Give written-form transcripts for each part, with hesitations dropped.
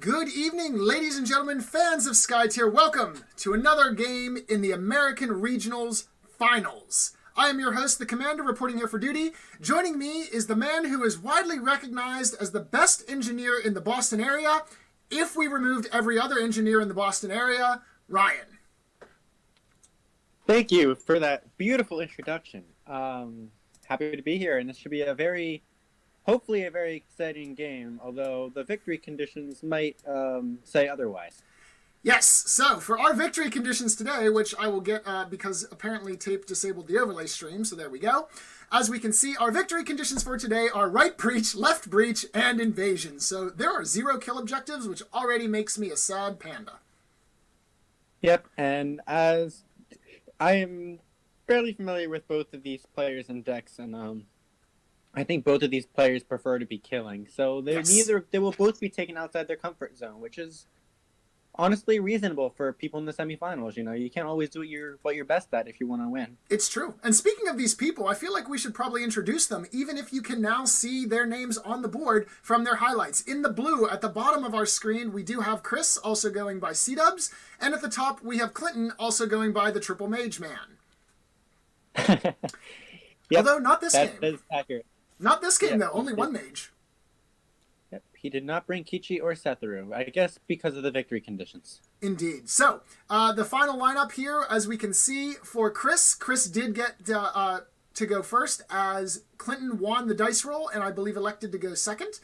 Good evening, ladies and gentlemen, fans of Skytear. Welcome to another game in the American Regionals Finals. I am your host, the Commander, reporting here for duty. Joining me is the man who is widely recognized as the best engineer in the Boston area, if we removed every other engineer in the Boston area, Ryan. Thank you for that beautiful introduction. Happy to be here, and this should be hopefully a very exciting game, although the victory conditions might say otherwise. Yes, so for our victory conditions today, which I will get because apparently tape disabled the overlay stream, so there we go. As we can see, our victory conditions for today are right breach, left breach, and invasion. So there are 0 kill objectives, which already makes me a sad panda. Yep, and as I am fairly familiar with both of these players and decks, and I think both of these players prefer to be killing, so they will both be taken outside their comfort zone, which is honestly reasonable for people in the semifinals. You know, you can't always do what you're best at if you want to win. It's true. And speaking of these people, I feel like we should probably introduce them, even if you can now see their names on the board from their highlights. In the blue, at the bottom of our screen, we do have Chris, also going by Cdubs, and at the top, we have Clinton, also going by the Triple Mage Man. Yep, although, not this game. That is accurate. Not this game, though. Only one mage. Yep, he did not bring Kichi or Sethuru, I guess because of the victory conditions. Indeed. So, the final lineup here, as we can see, for Chris did get to go first, as Clinton won the dice roll, and I believe elected to go second.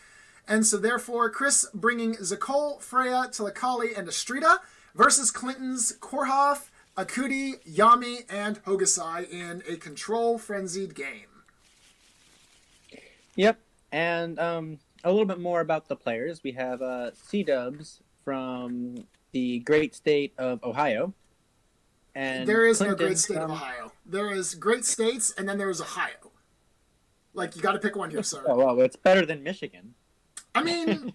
And so, therefore, Chris bringing Zakol, Freya, Tilakali, and Astrida, versus Clinton's Korhoff, Akudi, Yami, and Hogasai in a control-frenzied game. Yep, and a little bit more about the players. We have Cdubs from the great state of Ohio. And there is Clinton no great state of Ohio. There is great states, and then there is Ohio. Like, you got to pick one here, sir. Oh, well, it's better than Michigan. I mean,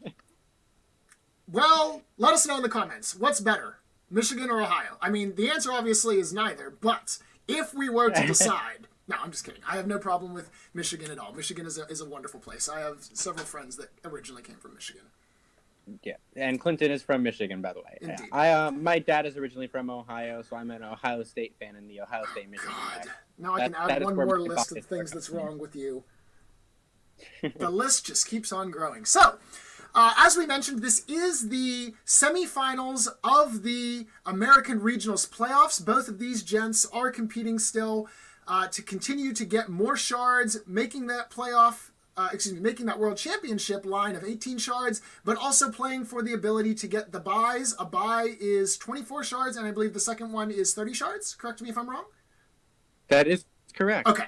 well, let us know in the comments. What's better, Michigan or Ohio? I mean, the answer obviously is neither, but if we were to decide... No, I'm just kidding. I have no problem with Michigan at all. Michigan is a wonderful place. I have several friends that originally came from Michigan. Yeah, and Clinton is from Michigan, by the way. Indeed. My dad is originally from Ohio, so I'm an Ohio State fan in the Ohio State Michigan. God. Now I can add one more list of things that's wrong with you. The list just keeps on growing. So, as we mentioned, this is the semifinals of the American Regionals playoffs. Both of these gents are competing still to continue to get more shards, making that making that world championship line of 18 shards, but also playing for the ability to get the buys. A buy is 24 shards, and I believe the second one is 30 shards. Correct me if I'm wrong? That is correct. Okay.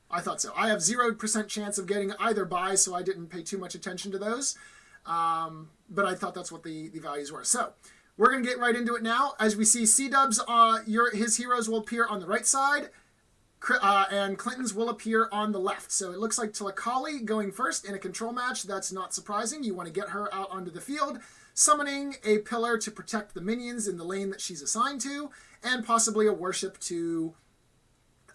I thought so. I have 0% chance of getting either buy, so I didn't pay too much attention to those. But I thought that's what the values were. So, we're going to get right into it now. As we see, Cdubs, his heroes will appear on the right side, and Clinton's will appear on the left. So it looks like Tilakali going first in a control match. That's not surprising. You want to get her out onto the field, summoning a pillar to protect the minions in the lane that she's assigned to, and possibly a worship to,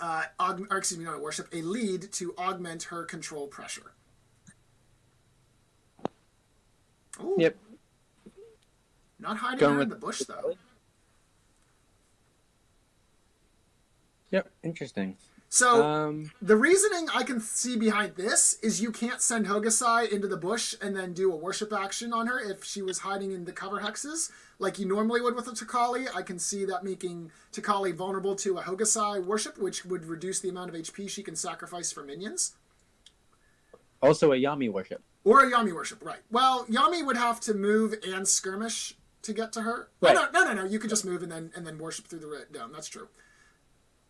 not a worship, a lead to augment her control pressure. Ooh. Yep. Not hiding her in the bush, though. Yep, interesting. So, the reasoning I can see behind this is you can't send Hogasai into the bush and then do a worship action on her if she was hiding in the cover hexes, like you normally would with a Takali. I can see that making Takali vulnerable to a Hogasai worship, which would reduce the amount of HP she can sacrifice for minions. Also a Yami worship. Or a Yami worship, right. Well, Yami would have to move and skirmish to get to her. Right. No. You could just move and then worship through the dome. That's true.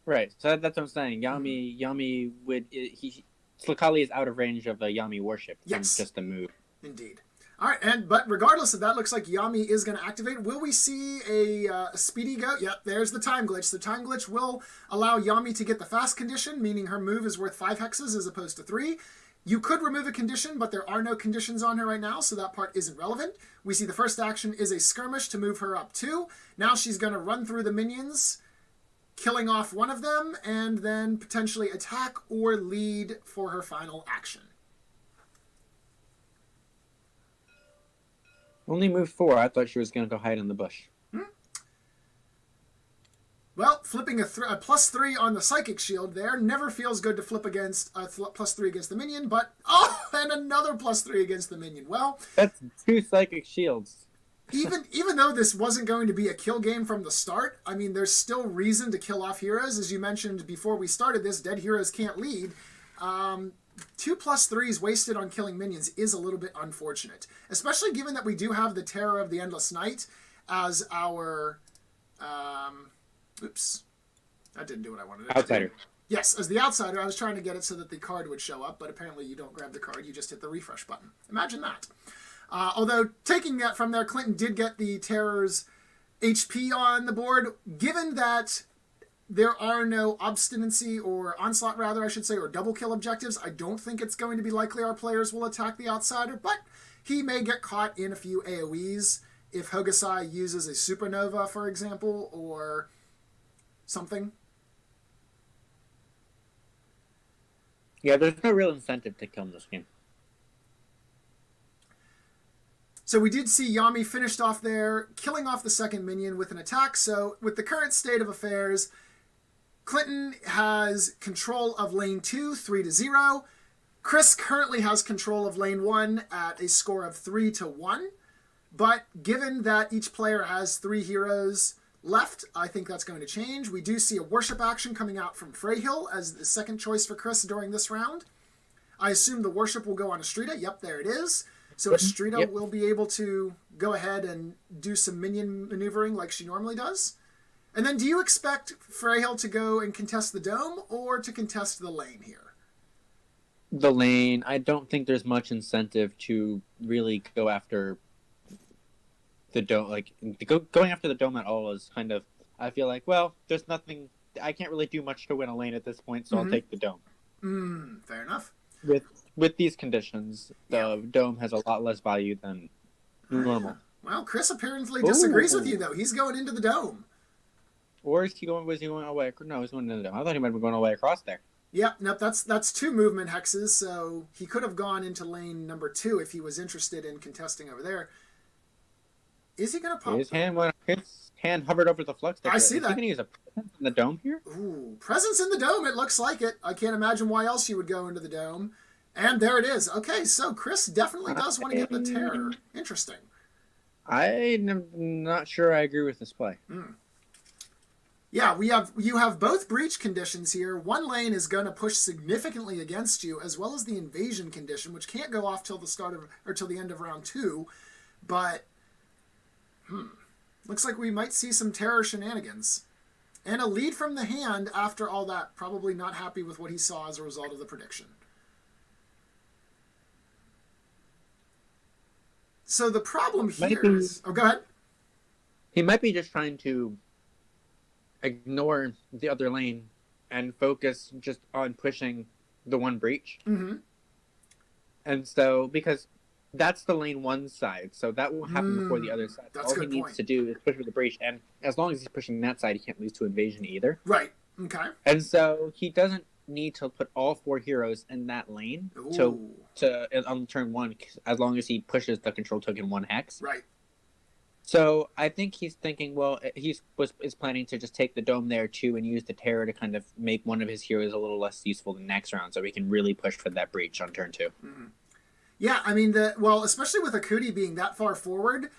Right, so that's what I'm saying. Yami would... Tilakali is out of range of the Yami worship. Yes. Just a move. Indeed. All right, but regardless of that, looks like Yami is going to activate. Will we see a speedy go? Yep, there's the time glitch. The time glitch will allow Yami to get the fast condition, meaning her move is worth 5 hexes as opposed to 3. You could remove a condition, but there are no conditions on her right now, so that part isn't relevant. We see the first action is a skirmish to move her up 2. Now she's going to run through the minions, killing off one of them, and then potentially attack or lead for her final action. Only moved 4. I thought she was going to go hide in the bush. Well, flipping a +3 on the Psychic Shield there never feels good to flip against a +3 against the minion, but and another +3 against the minion. Well, that's 2 Psychic Shields. even though this wasn't going to be a kill game from the start, I mean, there's still reason to kill off heroes. As you mentioned before we started this, dead heroes can't lead. 2 +3s wasted on killing minions is a little bit unfortunate, especially given that we do have the Terror of the Endless Night as our... oops. That didn't do what I wanted it to Outsider. do. Yes, as the outsider, I was trying to get it so that the card would show up, but apparently you don't grab the card, you just hit the refresh button. Imagine that. Although, taking that from there, Clinton did get the Terror's HP on the board. Given that there are no obstinacy, or onslaught rather, I should say, or double kill objectives, I don't think it's going to be likely our players will attack the outsider, but he may get caught in a few AoEs if Hokusai uses a supernova, for example, or something. Yeah, there's no real incentive to kill in this game. So we did see Yami finished off there, killing off the second minion with an attack. So with the current state of affairs, Clinton has control of lane 2, 3-0. Chris currently has control of lane 1 at a score of 3-1. But given that each player has 3 heroes left, I think that's going to change. We do see a worship action coming out from Freyhill as the second choice for Chris during this round. I assume the worship will go on Astrida. Yep, there it is. So Astrida will be able to go ahead and do some minion maneuvering like she normally does. And then do you expect Freyhill to go and contest the dome or to contest the lane here? The lane. I don't think there's much incentive to really go after the dome. Like, going after the dome at all is kind of, I feel like, well, there's nothing, I can't really do much to win a lane at this point, so I'll take the dome. Fair enough. With these conditions, the dome has a lot less value than normal. Well, Chris apparently disagrees with you, though. He's going into the dome. Or was he going away? No, he's going into the dome. I thought he might have been going away across there. Yep, nope, that's 2 movement hexes, so he could have gone into lane number 2 if he was interested in contesting over there. Is he going to pop? His hand hovered over the flux. I see that. Is he going to use a presence in the dome here? Ooh, presence in the dome, it looks like it. I can't imagine why else you would go into the dome. And there it is. Okay, so Chris definitely does want to get the Terror. Interesting. I'm not sure I agree with this play. Yeah, you have both breach conditions here. One lane is going to push significantly against you, as well as the invasion condition, which can't go off till the end of round 2. But looks like we might see some Terror shenanigans. And a lead from the hand after all that. Probably not happy with what he saw as a result of the prediction. So the problem here is... Oh, go ahead. He might be just trying to ignore the other lane and focus just on pushing the one breach. And so, because that's the lane 1 side, so that will happen before the other side. That's all he needs to do is push for the breach, and as long as he's pushing that side, he can't lose to invasion either. Right. Okay. And so he doesn't need to put all 4 heroes in that lane on turn 1, as long as he pushes the control token 1 hex. Right. So I think he's thinking, well, is planning to just take the dome there too and use the Terror to kind of make one of his heroes a little less useful the next round, so he can really push for that breach on turn 2. Yeah, I mean, especially with Akuti being that far forward,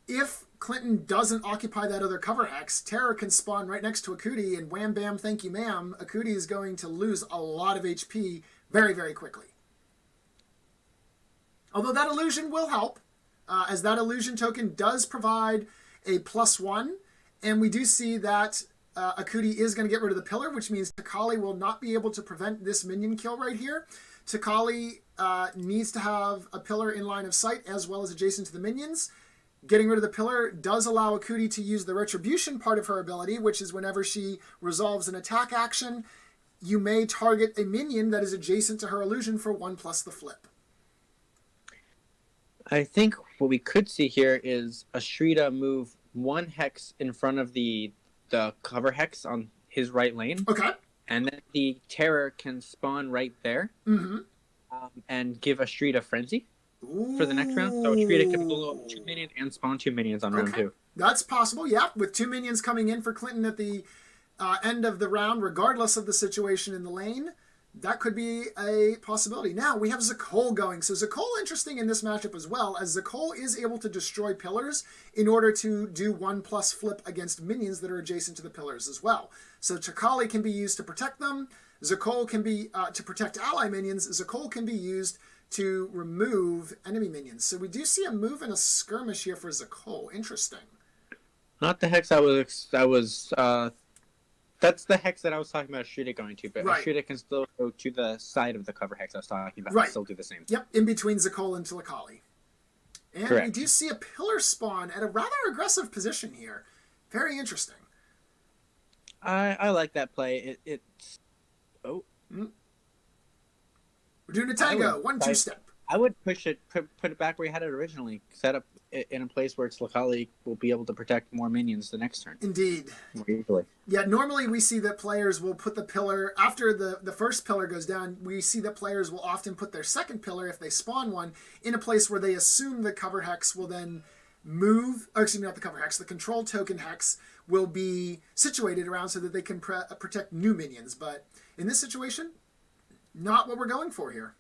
if Clinton doesn't occupy that other cover hex, Terror can spawn right next to Akuti, and wham bam, thank you ma'am, Akuti is going to lose a lot of HP very, very quickly. Although that illusion will help, as that illusion token does provide a +1, and we do see that Akuti is going to get rid of the pillar, which means Takali will not be able to prevent this minion kill right here. Takali needs to have a pillar in line of sight as well as adjacent to the minions. Getting rid of the pillar does allow Akuti to use the retribution part of her ability, which is whenever she resolves an attack action, you may target a minion that is adjacent to her illusion for 1+ the flip. I think what we could see here is Astrida move 1 hex in front of the cover hex on his right lane. Okay. And then the Terror can spawn right there and give Astrida Frenzy. for the next round. So Shrita could blow up 2 minions and spawn 2 minions on round 2. That's possible, yeah. With 2 minions coming in for Clinton at the end of the round, regardless of the situation in the lane, that could be a possibility. Now, we have Zakol going. So Zakol, interesting in this matchup as well, as Zakol is able to destroy pillars in order to do 1+ flip against minions that are adjacent to the pillars as well. So Chakali can be used to protect them. Zakol can be to protect ally minions. Zakol can be used to remove enemy minions. So we do see a move and a skirmish here for Zakol. Interesting. Not the hex that's the hex that I was talking about Shrita going to, but Shrita can still go to the side of the cover hex I was talking about and still do the same. Yep, in between Zakol and Tilakali. And we do see a pillar spawn at a rather aggressive position here. Very interesting. I like that play. It's... Oh. We're doing a tango. 1-2 step. I would push it, put it back where you had it originally. Set up in a place where Tilakali will be able to protect more minions the next turn. Indeed. More easily. Yeah, normally we see that players will put the pillar, after the first pillar goes down, we see that players will often put their second pillar, if they spawn one, in a place where they assume the cover hex will then move, or excuse me, not the cover hex, the control token hex will be situated around so that they can protect new minions. But in this situation, not what we're going for here.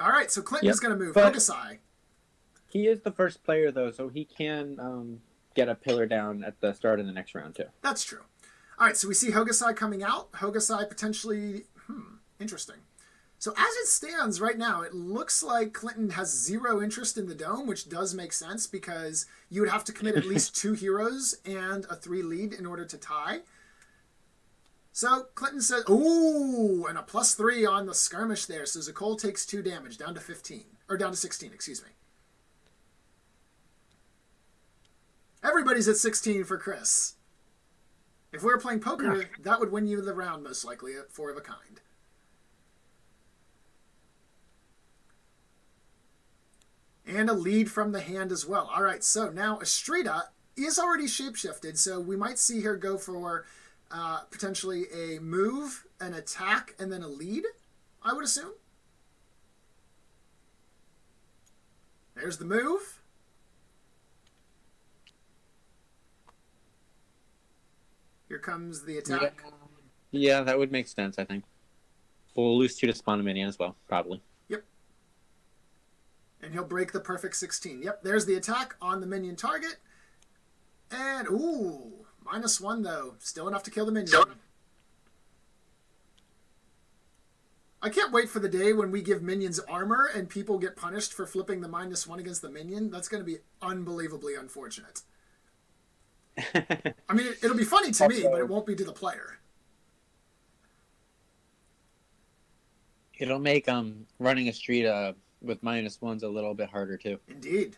All right, so Clinton's going to move. Hokusai. He is the first player, though, so he can get a pillar down at the start of the next round, too. That's true. All right, so we see Hokusai coming out. Hokusai potentially... interesting. So as it stands right now, it looks like Clinton has 0 interest in the dome, which does make sense because you would have to commit at least 2 heroes and a 3 lead in order to tie. So Clinton says, ooh, and a +3 on the skirmish there. So Zakol takes 2 damage, down to 15. Or down to 16, excuse me. Everybody's at 16 for Chris. If we were playing poker, that would win you the round, most likely, at 4 of a kind. And a lead from the hand as well. All right, so now Astrida is already shapeshifted, so we might see her go for potentially a move, an attack, and then a lead, I would assume. There's the move. Here comes the attack. Yeah, that would make sense, I think. We'll lose 2 to spawn a minion as well, probably. Yep. And he'll break the perfect 16. Yep, there's the attack on the minion target. And, ooh, -1, though. Still enough to kill the minion. I can't wait for the day when we give minions armor and people get punished for flipping the -1 against the minion. That's going to be unbelievably unfortunate. I mean, it'll be funny to me, but it won't be to the player. It'll make running a street with -1s a little bit harder, too. Indeed.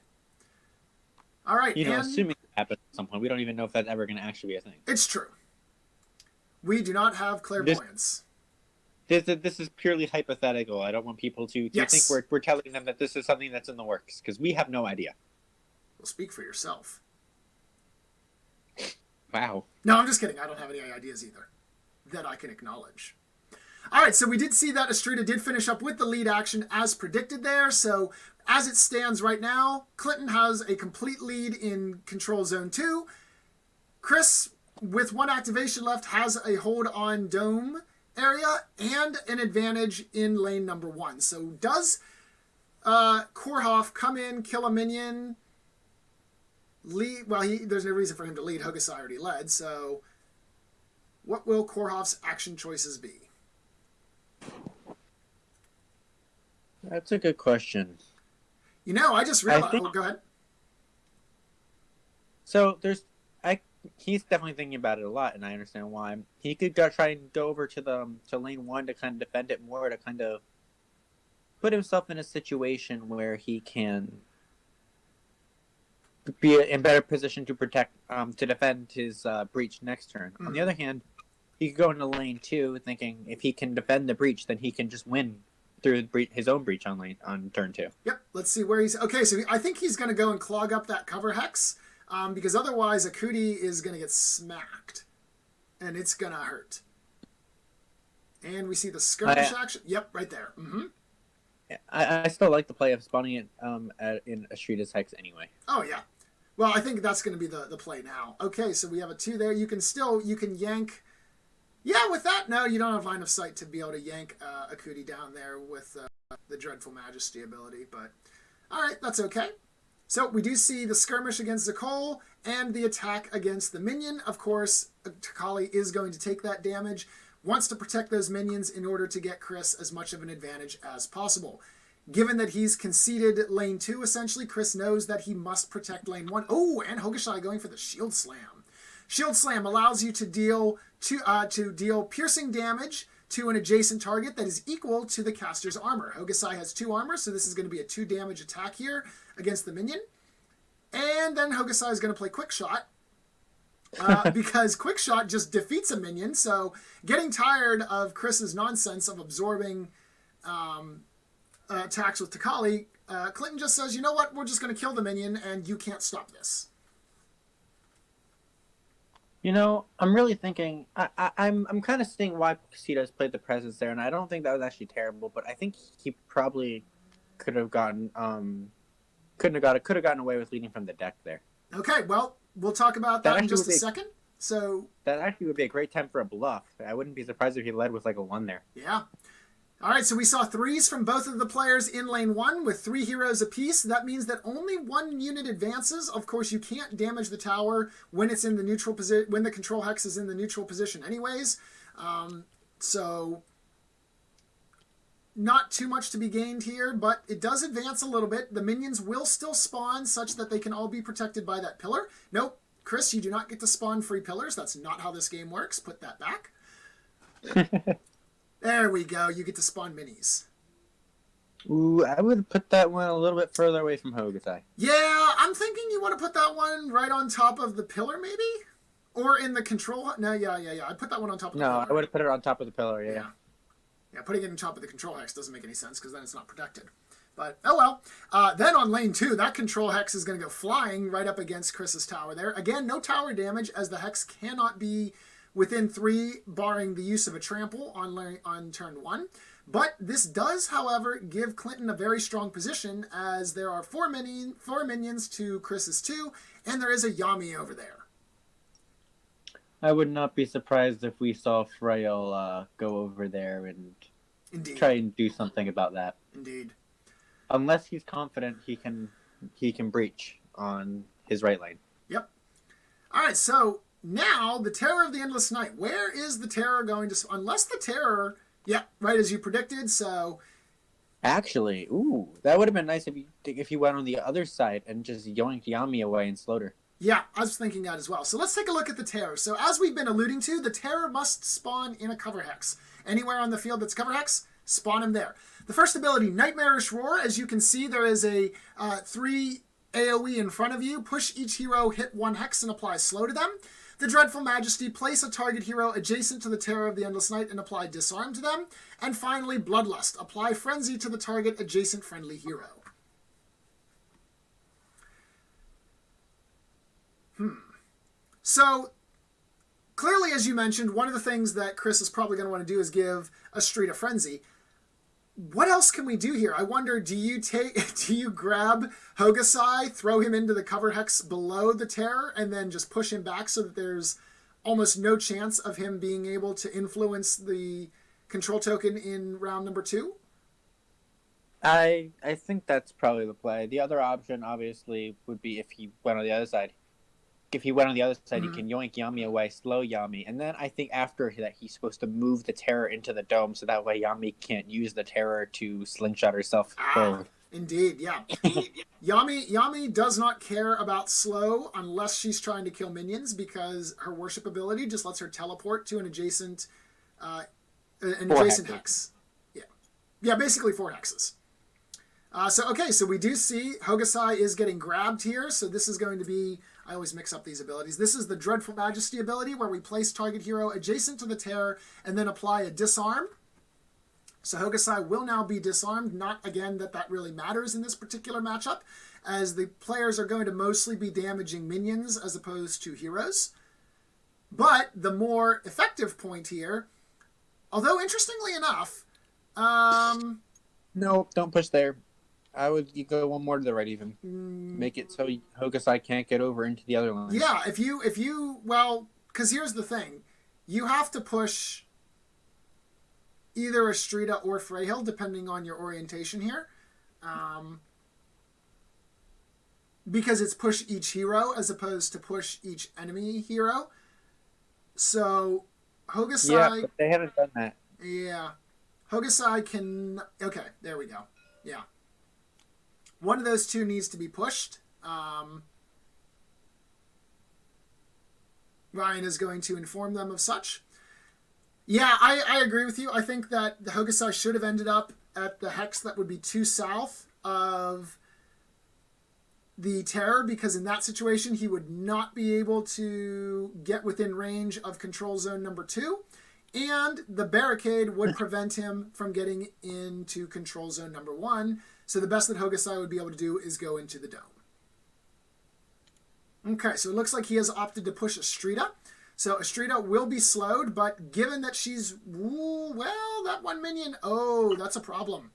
All right. You know, assuming it happens at some point. We don't even know if that's ever going to actually be a thing. It's true. We do not have clairvoyance. This is purely hypothetical. I don't want people to think we're telling them that this is something that's in the works, because we have no idea. Well, speak for yourself. Wow. No, I'm just kidding. I don't have any ideas either that I can acknowledge. All right, so we did see that Astrida did finish up with the lead action as predicted there. So as it stands right now, Clinton has a complete lead in Control Zone 2. Chris, with 1 activation left, has a hold on Dome area and an advantage in lane number 1. So does Korhoff come in, kill a minion, lead? Well, there's no reason for him to lead. Hokusai already led. So what will Korhoff's action choices be? That's a good question. You know, I just realized... go ahead. So he's definitely thinking about it a lot, and I understand why. He could try and go over to lane 1 to kind of defend it more, to kind of put himself in a situation where he can be in better position to protect, to defend his breach next turn. On the other hand, he could go into lane 2 thinking if he can defend the breach, then he can just win through his own breach on turn 2. Yep, let's see where he's... Okay, so I think he's going to go and clog up that cover hex, because otherwise Akuti is going to get smacked, and it's going to hurt. And we see the skirmish action. Yep, right there. I still like the play of spawning it in Astrida's Hex anyway. Oh, yeah. Well, I think that's going to be the play now. Okay, so we have a 2 there. You can yank. Yeah, with that, no, you don't have line of sight to be able to yank Akuti down there with the Dreadful Majesty ability. But, all right, that's okay. So we do see the skirmish against Zakol and the attack against the minion. Of course, Takali is going to take that damage, wants to protect those minions in order to get Chris as much of an advantage as possible. Given that he's conceded lane 2, essentially, Chris knows that he must protect lane 1. Oh, and Hogashai going for the Shield Slam. Shield Slam allows you to deal piercing damage to an adjacent target that is equal to the caster's armor. Hogasai has 2 armor, so this is going to be a 2 damage attack here against the minion. And then Hogasai is going to play Quick Shot, because Quick Shot just defeats a minion, so getting tired of Chris's nonsense of absorbing attacks with Takali, Clinton just says, you know what, we're just going to kill the minion, and you can't stop this. You know, I'm really thinking. I'm kind of seeing why Cdubs played the presence there, and I don't think that was actually terrible. But I think he probably could have gotten away with leading from the deck there. Okay, well, we'll talk about that in just a second. So that actually would be a great time for a bluff. I wouldn't be surprised if he led with like a 1 there. Yeah. All right, so we saw 3s from both of the players in lane 1 with 3 heroes apiece. That means that only 1 unit advances. Of course, you can't damage the tower when it's in the neutral position, when the control hex is in the neutral position anyways. So not too much to be gained here, but it does advance a little bit. The minions will still spawn such that they can all be protected by that pillar. Nope, Chris, you do not get to spawn free pillars. That's not how this game works. Put that back. There we go. You get to spawn minis. Ooh, I would put that one a little bit further away from Hogasai. Yeah, I'm thinking you want to put that one right on top of the pillar, maybe? Or in the control... No, yeah. I put that one on top of the pillar. No, I would have put it on top of the pillar, yeah. Yeah, putting it on top of the control hex doesn't make any sense, because then it's not protected. But, oh well. Then on lane 2, that control hex is going to go flying right up against Chris's tower there. Again, no tower damage, as the hex cannot be within 3, barring the use of a trample on turn 1. But this does, however, give Clinton a very strong position, as there are 4 minions to Chris's 2, and there is a Yami over there. I would not be surprised if we saw Frail go over there and try and do something about that. Indeed. Unless he's confident he can breach on his right lane. Yep. All right, so now, the Terror of the Endless Night. Where is the Terror going to... Unless the Terror... Yeah, right as you predicted, so... Actually, ooh, that would have been nice if you went on the other side and just yoinked Yami away and slowed her. Yeah, I was thinking that as well. So let's take a look at the Terror. So as we've been alluding to, the Terror must spawn in a cover hex. Anywhere on the field that's cover hex, spawn him there. The first ability, Nightmarish Roar. As you can see, there is a 3 AoE in front of you. Push each hero, hit 1 hex, and apply slow to them. The Dreadful Majesty, place a target hero adjacent to the Terror of the Endless Night and apply Disarm to them. And finally, Bloodlust, apply Frenzy to the target adjacent friendly hero. So, clearly, as you mentioned, one of the things that Chris is probably going to want to do is give a Street of Frenzy. What else can we do here? I wonder, do you grab Hogasai, throw him into the cover hex below the Terror, and then just push him back so that there's almost no chance of him being able to influence the control token in round number 2? I think that's probably the play. The other option, obviously, would be if he went on the other side. If he went on the other side, he can yoink Yami away, slow Yami. And then I think after that, he's supposed to move the Terror into the dome, so that way Yami can't use the Terror to slingshot herself forward. Indeed, yeah. Yami does not care about slow unless she's trying to kill minions, because her worship ability just lets her teleport to an adjacent hex. Yeah, basically 4 hexes. So we do see Hogasai is getting grabbed here, so this is going to be... I always mix up these abilities. This is the Dreadful Majesty ability, where we place target hero adjacent to the Terror and then apply a Disarm. So Hogasai will now be disarmed. Not, again, that really matters in this particular matchup, as the players are going to mostly be damaging minions as opposed to heroes. But the more effective point here, although interestingly enough, No, don't push there. You go one more to the right even. Make it so Hokusai can't get over into the other line. Yeah, well, because here's the thing. You have to push either Astrida or Freyhill, depending on your orientation here. Because it's push each hero as opposed to push each enemy hero. So, Hokusai... Yeah, but they haven't done that. Yeah. Hokusai can... Okay, there we go. Yeah. One of those two needs to be pushed. Ryan is going to inform them of such. Yeah, I agree with you. I think that the Hokusai should have ended up at the hex that would be 2 south of the Terror, because in that situation he would not be able to get within range of control zone number 2, and the barricade would prevent him from getting into control zone number 1. So the best that Hokusai would be able to do is go into the dome. Okay, so it looks like he has opted to push Astrida. So Astrida will be slowed, but given that she's... well, that one minion... Oh, that's a problem.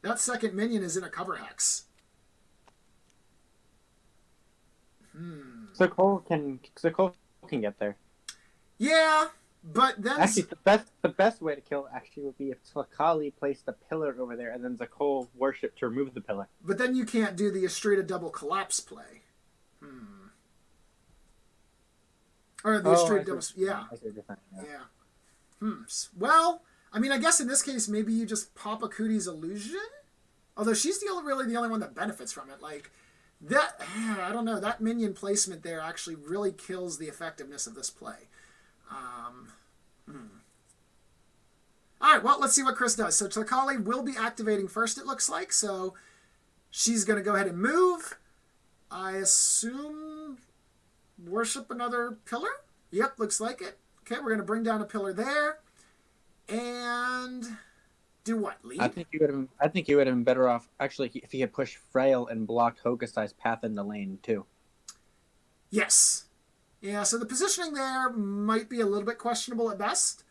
That second minion is in a cover hex. So Cole can get there. Yeah, but then... Actually, the best way to kill actually would be if Tlakali placed a pillar over there and then Zakol worshipped to remove the pillar. But then you can't do the Astrida double collapse play. Or the Astrida double... Yeah. Yeah. Well, I mean, I guess in this case, maybe you just pop a Cootie's illusion? Although she's really the only one that benefits from it. Like, that... I don't know. That minion placement there actually really kills the effectiveness of this play. Alright, well, let's see what Chris does. So Tlakali will be activating first, it looks like. So she's going to go ahead and move. I assume worship another pillar? Yep, looks like it. Okay, we're going to bring down a pillar there. And do what, lead? I think you would have been better off, actually, if he had pushed Frail and blocked Hokusai's path in the lane, too. Yes. Yeah, so the positioning there might be a little bit questionable at best.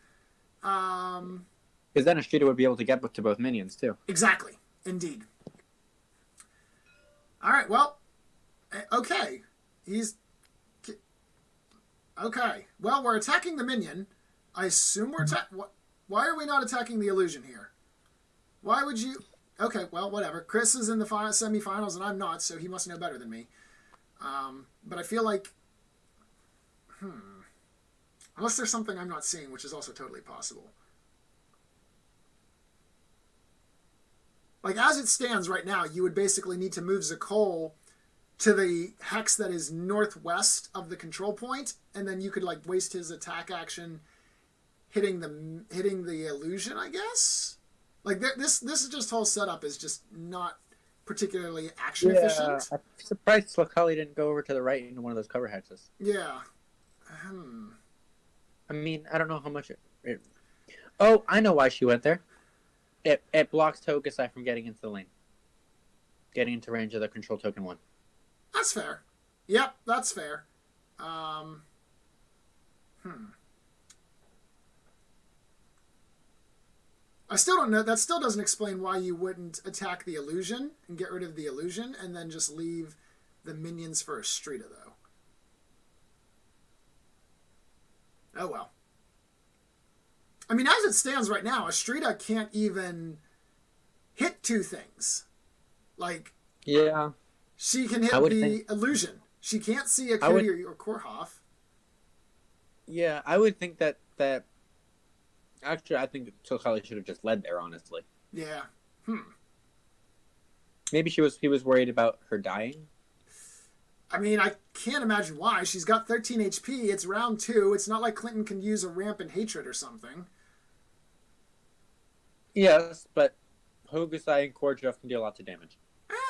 Because then Astrida would be able to get to both minions, too. Exactly. Indeed. Alright, well, okay. Okay. Well, we're attacking the minion. I assume we're why are we not attacking the illusion here? Why would you... Okay, well, whatever. Chris is in the semifinals and I'm not, so he must know better than me. But I feel like... Unless there's something I'm not seeing, which is also totally possible. Like, as it stands right now, you would basically need to move Zakol to the hex that is northwest of the control point, and then you could, like, waste his attack action hitting the illusion, I guess? Like, this whole setup is just not particularly action efficient. I'm surprised Tlakali didn't go over to the right into one of those cover hexes. Yeah. I mean, I don't know how much it... Oh, I know why she went there. It blocks Hokusai from getting into the lane. Getting into range of the control token 1. That's fair. Yep, that's fair. I still don't know. That still doesn't explain why you wouldn't attack the illusion and get rid of the illusion and then just leave the minions for Astrida, though. Oh, well. I mean, as it stands right now, Astrida can't even hit 2 things. Like, yeah, she can hit the illusion. She can't see a Cody or Korhoff. Yeah, I would think that actually, I think Tlakali should have just led there, honestly. Yeah. Maybe he was worried about her dying. I mean, I can't imagine why. She's got 13 HP. It's round 2. It's not like Clinton can use a rampant hatred or something. Yes, but Hokusai and Kordjov can deal lots of damage.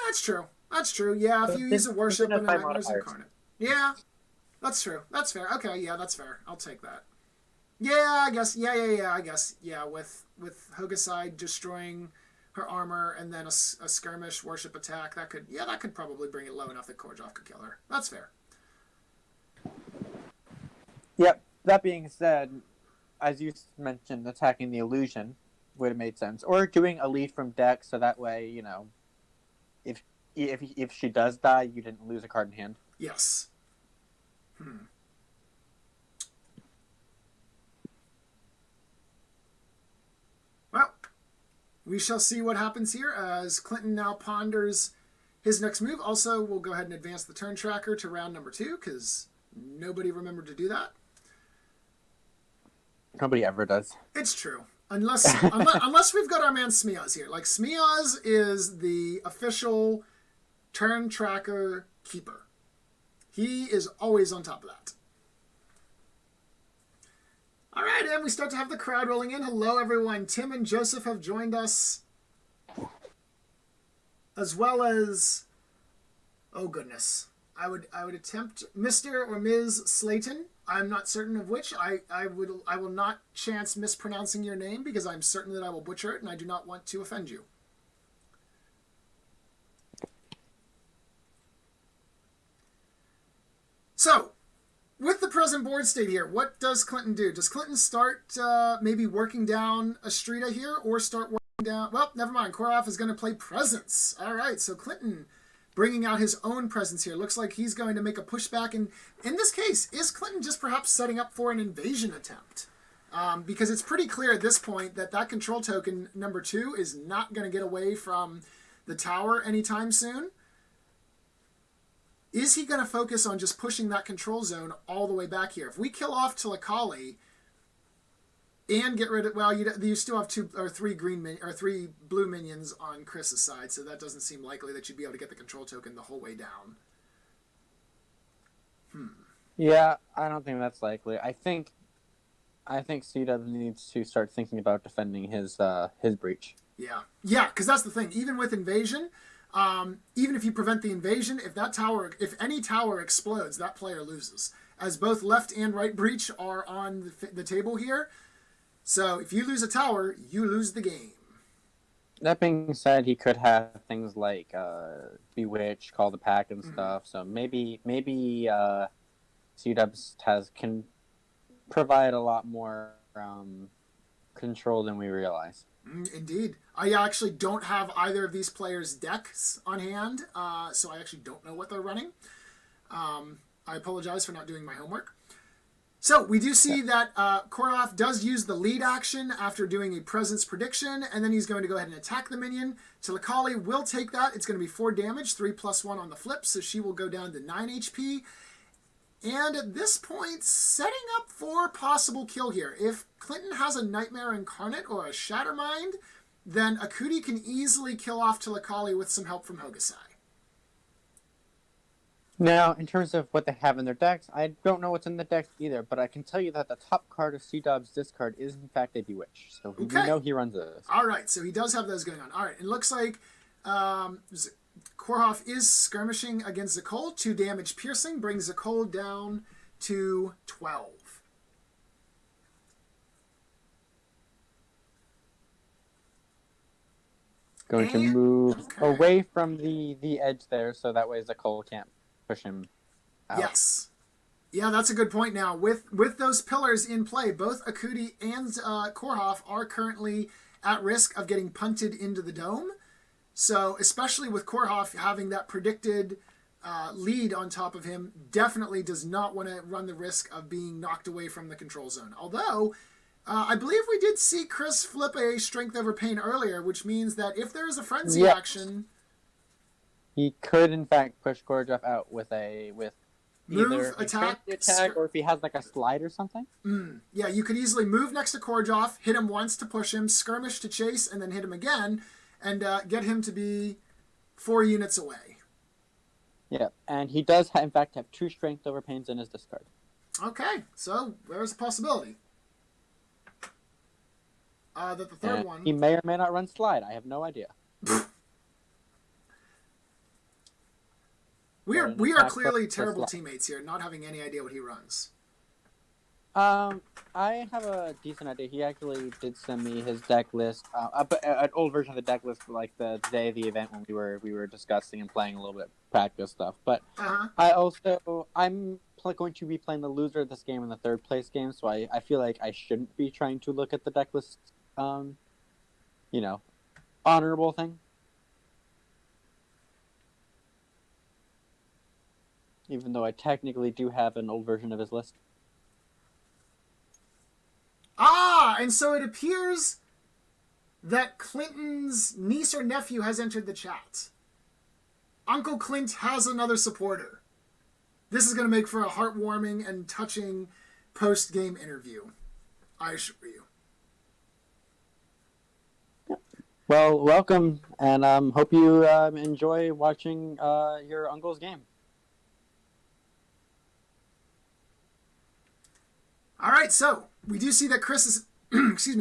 That's true. That's true. Yeah, if you use a worship and a Nightmares Incarnate. Yeah, that's true. That's fair. Okay, yeah, that's fair. I'll take that. Yeah, I guess. Yeah, I guess. Yeah, with Hokusai destroying her armor and then a skirmish worship attack, that could probably bring it low enough that Kordjov could kill her. That's fair. Yep. That being said, as you mentioned, attacking the illusion, would have made sense. Or doing a lead from deck, so that way, you know, if she does die, you didn't lose a card in hand. Yes. Well, we shall see what happens here as Clinton now ponders his next move. Also, we'll go ahead and advance the turn tracker to round number 2 because nobody remembered to do that. Nobody ever does. It's true. Unless we've got our man Smiaz here. Like, Smiaz is the official turn tracker keeper. He is always on top of that. All right, and we start to have the crowd rolling in. Hello, everyone. Tim and Joseph have joined us. As well as, oh goodness, I would attempt Mr. or Ms. Slayton. I'm not certain of which. I will not chance mispronouncing your name because I'm certain that I will butcher it and I do not want to offend you. So, with the present board state here, what does Clinton do? Does Clinton start maybe working down Astrida here or start working down... Well, never mind. Koroff is going to play Presence. All right, so Clinton bringing out his own presence here. Looks like he's going to make a pushback. And in this case, is Clinton just perhaps setting up for an invasion attempt? Because it's pretty clear at this point that that control token number 2 is not going to get away from the tower anytime soon. Is he going to focus on just pushing that control zone all the way back here? If we kill off Tilakali and get rid of... Well, you still have 2 or 3 3 blue minions on Chris's side, so that doesn't seem likely that you'd be able to get the control token the whole way down. Yeah, I don't think that's likely. I think Cdubs needs to start thinking about defending his breach. Yeah, because that's the thing. Even with invasion, even if you prevent the invasion, if any tower explodes, that player loses. As both left and right breach are on the table here. So if you lose a tower, you lose the game. That being said, he could have things like Bewitch, Call the Pack, and stuff. So maybe Cdubs can provide a lot more control than we realize. Indeed. I actually don't have either of these players' decks on hand, so I actually don't know what they're running. I apologize for not doing my homework. So we do see that Koroff does use the lead action after doing a presence prediction, and then he's going to go ahead and attack the minion. Tilakali will take that. It's going to be 4 damage, 3+1 on the flip, so she will go down to 9 HP. And at this point, setting up for possible kill here. If Clinton has a Nightmare Incarnate or a Shattermind, then Akuti can easily kill off Tilakali with some help from Hokusai. Now, in terms of what they have in their decks, I don't know what's in the decks either, but I can tell you that the top card of Cdubs' discard is, in fact, a Bewitch. So we know he runs those. All right, so he does have those going on. All right, it looks like Koroff is skirmishing against Zakol. 2 damage piercing brings Zakol down to 12. Going to move away from the edge there, so that way Zakol can't push him out. Yes. Yeah, that's a good point now. With those pillars in play, both Akuti and Koroff are currently at risk of getting punted into the dome. So, especially with Koroff having that predicted lead on top of him, definitely does not want to run the risk of being knocked away from the control zone. Although, I believe we did see Chris flip a Strength over Pain earlier, which means that if there is a Frenzy action... He could, in fact, push Gorgeoff out with move, either attack, or if he has like a slide or something. Yeah, you could easily move next to Gorgeoff, hit him once to push him, skirmish to chase, and then hit him again, and get him to be 4 units away. Yeah, and he does, in fact, have 2 Strength over Pains in his discard. Okay, so there's a possibility. That the third one... He may or may not run Slide. I have no idea. We are clearly terrible teammates here, not having any idea what he runs. I have a decent idea. He actually did send me his deck list, an old version of the deck list, like the day of the event when we were discussing and playing a little bit of practice stuff. But I'm going to be playing the loser of this game in the 3rd place game, so I feel like I shouldn't be trying to look at the deck list honorable thing. Even though I technically do have an old version of his list. Ah, and so it appears that Clinton's niece or nephew has entered the chat. Uncle Clint has another supporter. This is going to make for a heartwarming and touching post-game interview, I assure you. Well, welcome, and hope you enjoy watching your uncle's game. All right, so we do see that Chris is,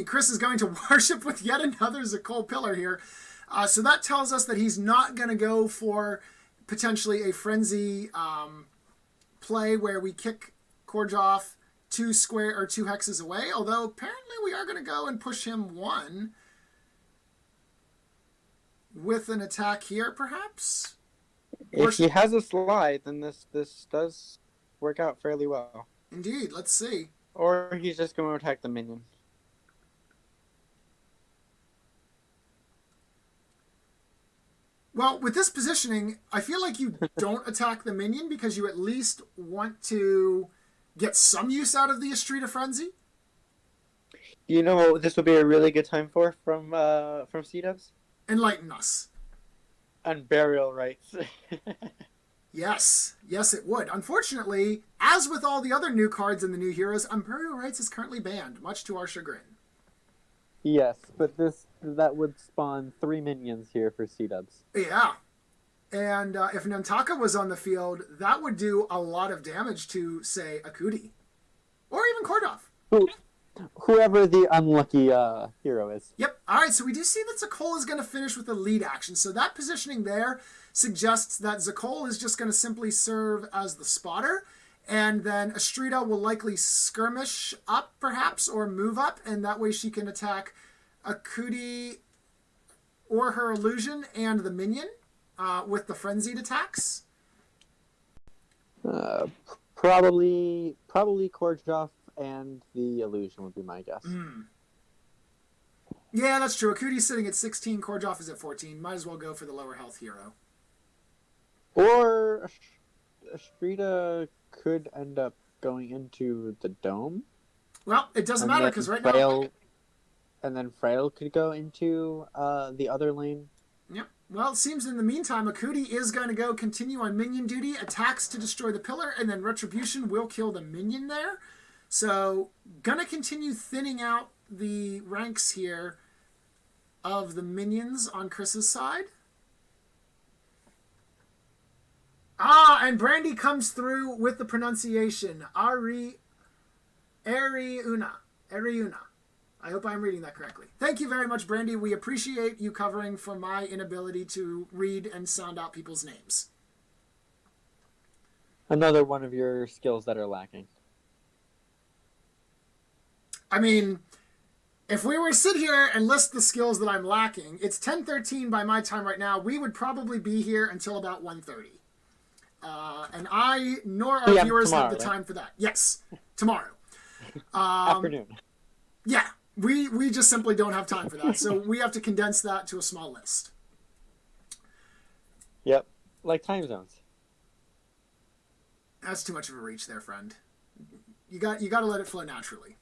Chris is going to worship with yet another Zakol pillar here. So that tells us that he's not going to go for potentially a frenzy play where we kick Korjov 2 hexes away. Although apparently we are going to go and push him 1 with an attack here, perhaps. If he has a slide, then this does work out fairly well. Indeed, let's see. Or he's just going to attack the minion. Well, with this positioning, I feel like you don't attack the minion because you at least want to get some use out of the Estrita Frenzy. You know what this would be a really good time for from Cdubs? Enlighten us. Unburial rights. Yes, it would. Unfortunately, as with all the other new cards and the new heroes, Unburial Rights is currently banned, much to our chagrin. Yes, but that would spawn 3 minions here for Cdubs. Yeah. And if Nantaka was on the field, that would do a lot of damage to, say, Akudi. Or even Kordov. Whoever the unlucky hero is. Yep. All right, so we do see that Zakol is going to finish with a lead action. So that positioning there suggests that Zakol is just going to simply serve as the spotter. And then Estrita will likely skirmish up, perhaps, or move up. And that way she can attack Akudi or her illusion and the minion with the frenzied attacks. Probably Korjov and the illusion would be my guess. Yeah, that's true. Akudi's sitting at 16, Korjov is at 14. Might as well go for the lower health hero. Or Estrita could end up going into the dome. Well, it doesn't matter because right now... And then Frail could go into the other lane. Yep. Well, it seems in the meantime, Akudi is going to continue on minion duty, attacks to destroy the pillar, and then Retribution will kill the minion there. So, gonna continue thinning out the ranks here of the minions on Chris's side. And Brandy comes through with the pronunciation. Ariuna. I hope I'm reading that correctly. Thank you very much, Brandy. We appreciate you covering for my inability to read and sound out people's names. Another one of your skills that are lacking. I mean, if we were to sit here and list the skills that I'm lacking, it's 10:13 by my time right now. We would probably be here until about 1:30. And I nor our viewers have the time for that. Yes, tomorrow. Afternoon. Yeah, we just simply don't have time for that. So we have to condense that to a small list. Yep, like time zones. That's too much of a reach there, friend. You got to let it flow naturally.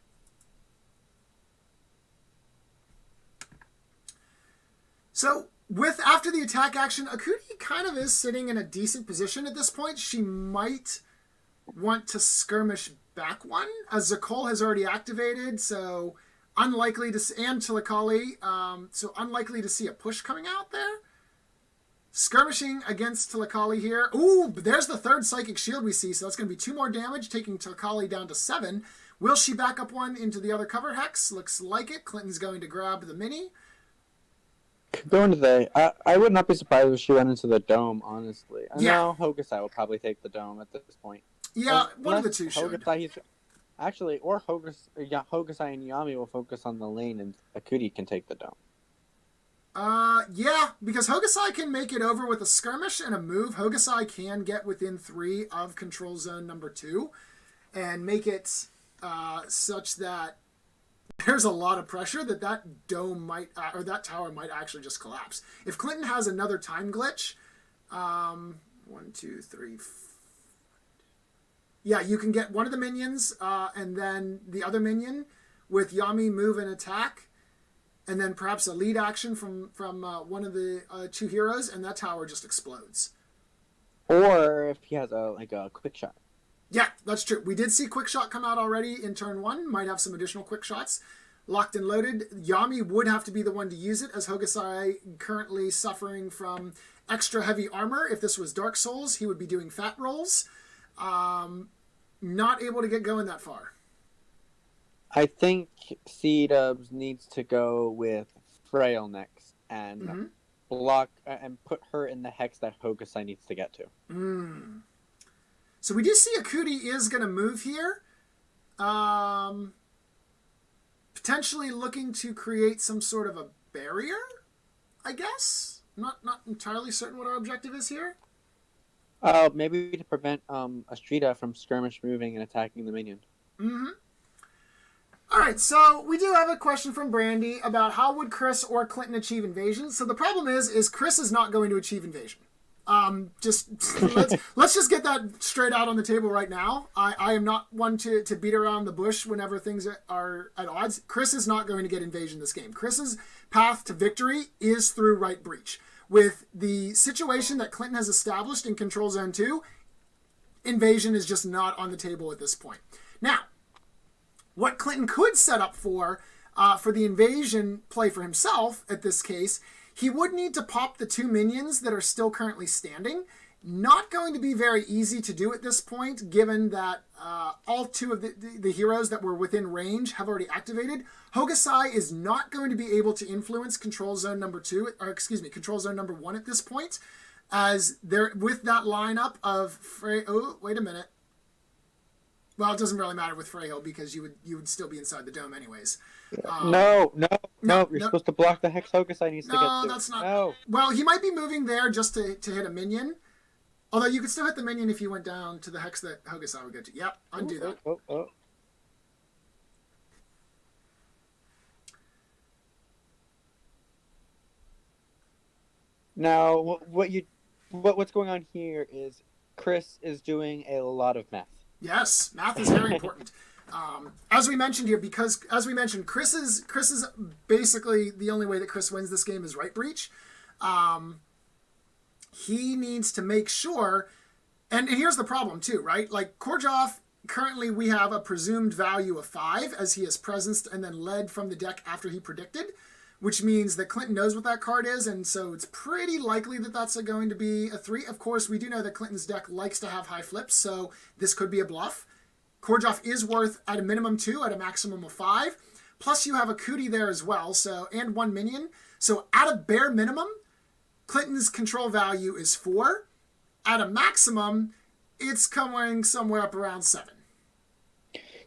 So, after the attack action, Akudi kind of is sitting in a decent position at this point. She might want to skirmish back one, as Zakol has already activated, so unlikely to... And Tilakali, so unlikely to see a push coming out there. Skirmishing against Tilakali here. Ooh, but there's the third Psychic Shield we see, so that's going to be 2 more damage, taking Tilakali down to 7. Will she back up one into the other cover hex? Looks like it. Clinton's going to grab the mini. Going to the... I would not be surprised if she went into the dome, honestly. I know Hokusai will probably take the dome at this point. Yeah, one of the two should. Actually, or Hokusai and Yami will focus on the lane and Akudi can take the dome. Yeah, because Hokusai can make it over with a skirmish and a move. Hokusai can get within 3 of control zone number 2 and make it such that there's a lot of pressure that dome might, or that tower might actually just collapse. If Clinton has another time glitch, 1, 2, 3, 4. Yeah, you can get one of the minions, and then the other minion with Yami move and attack, and then perhaps a lead action from one of the two heroes, and that tower just explodes. Or if he has a quick shot. Yeah, that's true. We did see quick shot come out already in turn 1. Might have some additional quick shots. Locked and loaded. Yami would have to be the one to use it, as Hokusai currently suffering from extra heavy armor. If this was Dark Souls, he would be doing fat rolls. Not able to get going that far. I think Cdubs needs to go with Frail next and block and put her in the hex that Hokusai needs to get to. So we do see Akuti is going to move here. Potentially looking to create some sort of a barrier, I guess. Not entirely certain what our objective is here. Maybe to prevent Astrida from skirmish moving and attacking the minion. All right, so we do have a question from Brandy about how would Chris or Clinton achieve invasion. So the problem is Chris is not going to achieve invasion. Let's just get that straight out on the table right now. I am not one to beat around the bush whenever things are at odds. Chris is not going to get invasion this game. Chris's path to victory is through right breach. With the situation that Clinton has established in Control Zone 2, invasion is just not on the table at this point. Now, what Clinton could set up for the invasion play for himself at this case, he would need to pop the 2 minions that are still currently standing. Not going to be very easy to do at this point, given that all 2 of the heroes that were within range have already activated. Hokusai is not going to be able to influence Control Zone number 2, or excuse me, Control Zone number 1 at this point, as they're with that lineup of oh, wait a minute. Well, it doesn't really matter with Freyhill because you would still be inside the dome anyways. No, you're supposed to block the hex Hokusai needs to get to. No, that's not. No. Well, he might be moving there just to hit a minion. Although you could still hit the minion if you went down to the hex that Hokusai would go to. Yep, undo that. Oh. Now, what's going on here is Chris is doing a lot of math. Yes, math is very important. As we mentioned here, because as we mentioned, Chris is basically the only way that Chris wins this game is right breach. He needs to make sure, and here's the problem too, right? Like Korjov, currently we have a presumed value of 5 as he is presenced and then led from the deck after he predicted, which means that Clinton knows what that card is, and so it's pretty likely that that's going to be a 3. Of course, we do know that Clinton's deck likes to have high flips, so this could be a bluff. Korjov is worth at a minimum 2, at a maximum of 5. Plus you have a Kuti there as well, so and 1 minion. So at a bare minimum, Clinton's control value is 4. At a maximum, it's coming somewhere up around 7.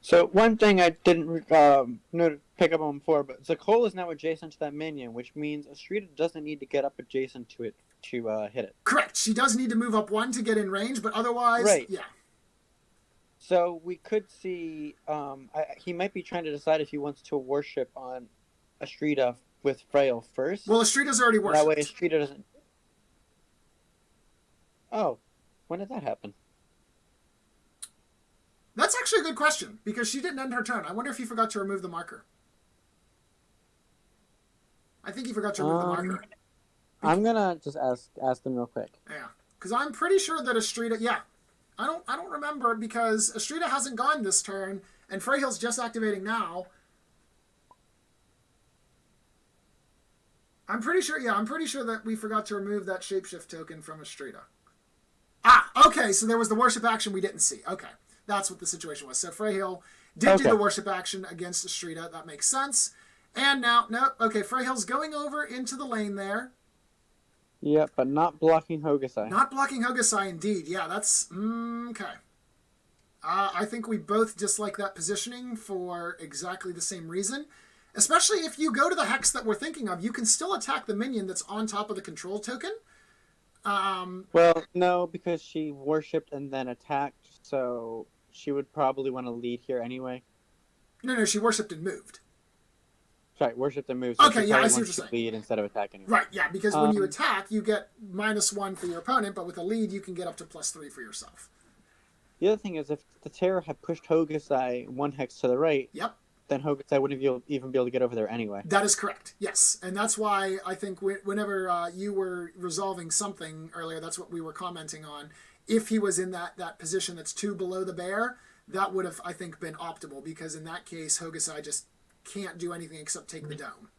So one thing I didn't pick up on before, but Zakol is now adjacent to that minion, which means Astrida doesn't need to get up adjacent to it to hit it. Correct. She does need to move up 1 to get in range, but otherwise, right. Yeah. So we could see he might be trying to decide if he wants to worship on Astrida with Frail first. Well, Astrida's already worshipped. That way Astrida doesn't... Oh, when did that happen? That's actually a good question, because she didn't end her turn. I wonder if he forgot to remove the marker. I think he forgot to remove the marker. I'm gonna just ask them real quick. Yeah, because I'm pretty sure that Astrida... Yeah, I don't remember, because Astrida hasn't gone this turn, and Freyhill's just activating now. I'm pretty sure that we forgot to remove that shapeshift token from Astrida. Ah, okay, so there was the worship action we didn't see. Okay, that's what the situation was. So Freyhill did do the worship action against Astrida. That makes sense. And now, okay, Freyhill's going over into the lane there. Yeah, but not blocking Hokusai. Not blocking Hokusai, indeed. Yeah, that's... okay. I think we both dislike that positioning for exactly the same reason. Especially if you go to the hex that we're thinking of, you can still attack the minion that's on top of the control token. Well, no, because she worshipped and then attacked, so she would probably want to lead here anyway. No, she worshipped and moved. Sorry, worship the move. Okay, yeah, I see what you're saying. Lead instead of attacking. Right, yeah, because when you attack, you get -1 for your opponent, but with a lead, you can get up to +3 for yourself. The other thing is, if the Terror had pushed Hokusai 1 hex to the right, yep, then Hokusai wouldn't even be able to get over there anyway. That is correct, yes. And that's why I think whenever you were resolving something earlier, that's what we were commenting on. If he was in that position that's 2 below the bear, that would have, I think, been optimal, because in that case, Hokusai just can't do anything except take the dome.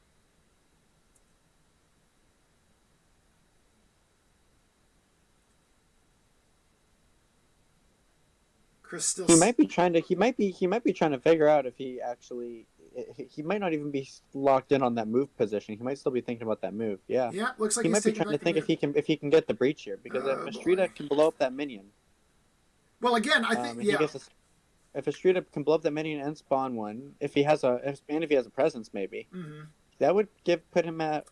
Chris still. He might be trying to figure out if he actually. He might not even be locked in on that move position. He might still be thinking about that move. Yeah. Yeah, looks like he might be trying to think if he can get the breach here, because if Astrida can blow up that minion. Well, again, I think if Astrida can blow up that minion and spawn one, if he has a presence, maybe that would put him at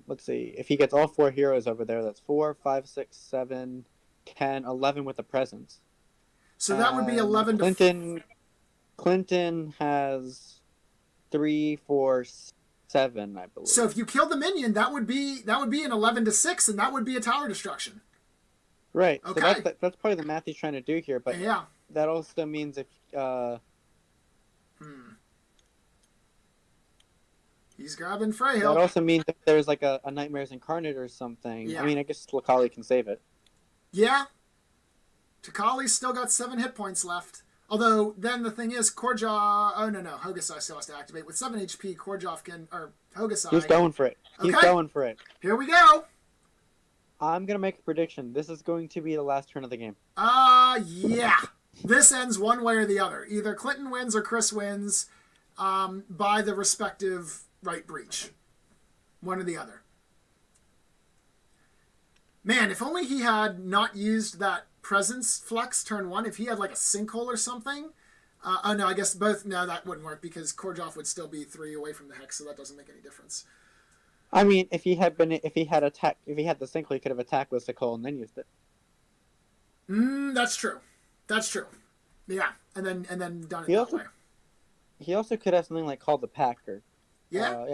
let's see, if he gets all 4 heroes over there, that's 4, 5, 6, 7, 10, 11 with the presence. So that would be 11 to Clinton has 3, 4, 7, I believe. So if you kill the minion, that would be an 11 to 6, and that would be a tower destruction. Right. Okay. So that's probably the math he's trying to do here, but yeah, that also means if he's grabbing Freyhill. That also means if there's like a Nightmares Incarnate or something. Yeah. I mean, I guess Lakali can save it. Yeah. Takali's still got 7 hit points left. Although, then the thing is, Hokusai still has to activate. With 7 HP, Hokusai... He's going for it. He's going for it. Here we go. I'm going to make a prediction. This is going to be the last turn of the game. Yeah. This ends one way or the other. Either Clinton wins or Chris wins by the respective right breach. One or the other. Man, if only he had not used that presence flex turn 1, if he had like a sinkhole or something. No, I guess both. No, that wouldn't work, because Korjov would still be 3 away from the hex, so that doesn't make any difference. I mean, if he had the sinkhole, he could have attacked with Sinkhole and then used it. That's true. Yeah, and then done it that way. He also could have something like Call the Pack, or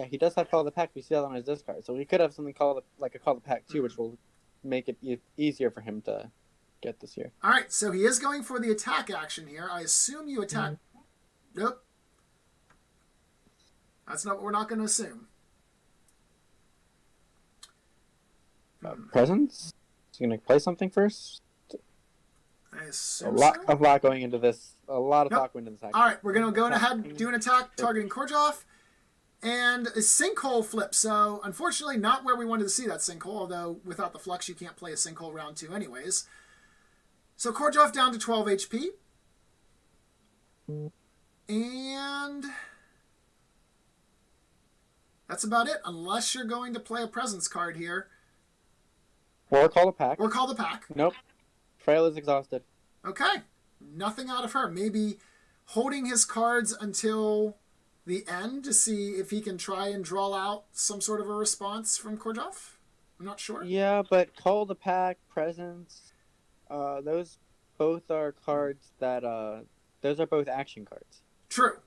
he does have Call the Pack. We see that on his discard, so he could have something called like a Call the Pack too, which will make it easier for him to get this here. All right, so he is going for the attack action here. I assume you attack. Nope. That's not what we're not going to assume. Presence? Is he going to play something first? I assume a lot going into this. A lot of thought going into this action. All right, we're going to go ahead and do an attack targeting Korjov. And a sinkhole flip. So, unfortunately, not where we wanted to see that sinkhole, although without the flux, you can't play a sinkhole round 2 anyways. So, Korjov down to 12 HP. And that's about it, unless you're going to play a presence card here. Or Call the Pack. Nope. Frail is exhausted. Okay. Nothing out of her. Maybe holding his cards until the end to see if he can try and draw out some sort of a response from Korjov? I'm not sure. Yeah, but Call the Pack, Presence, those both are cards that, those are both action cards. True.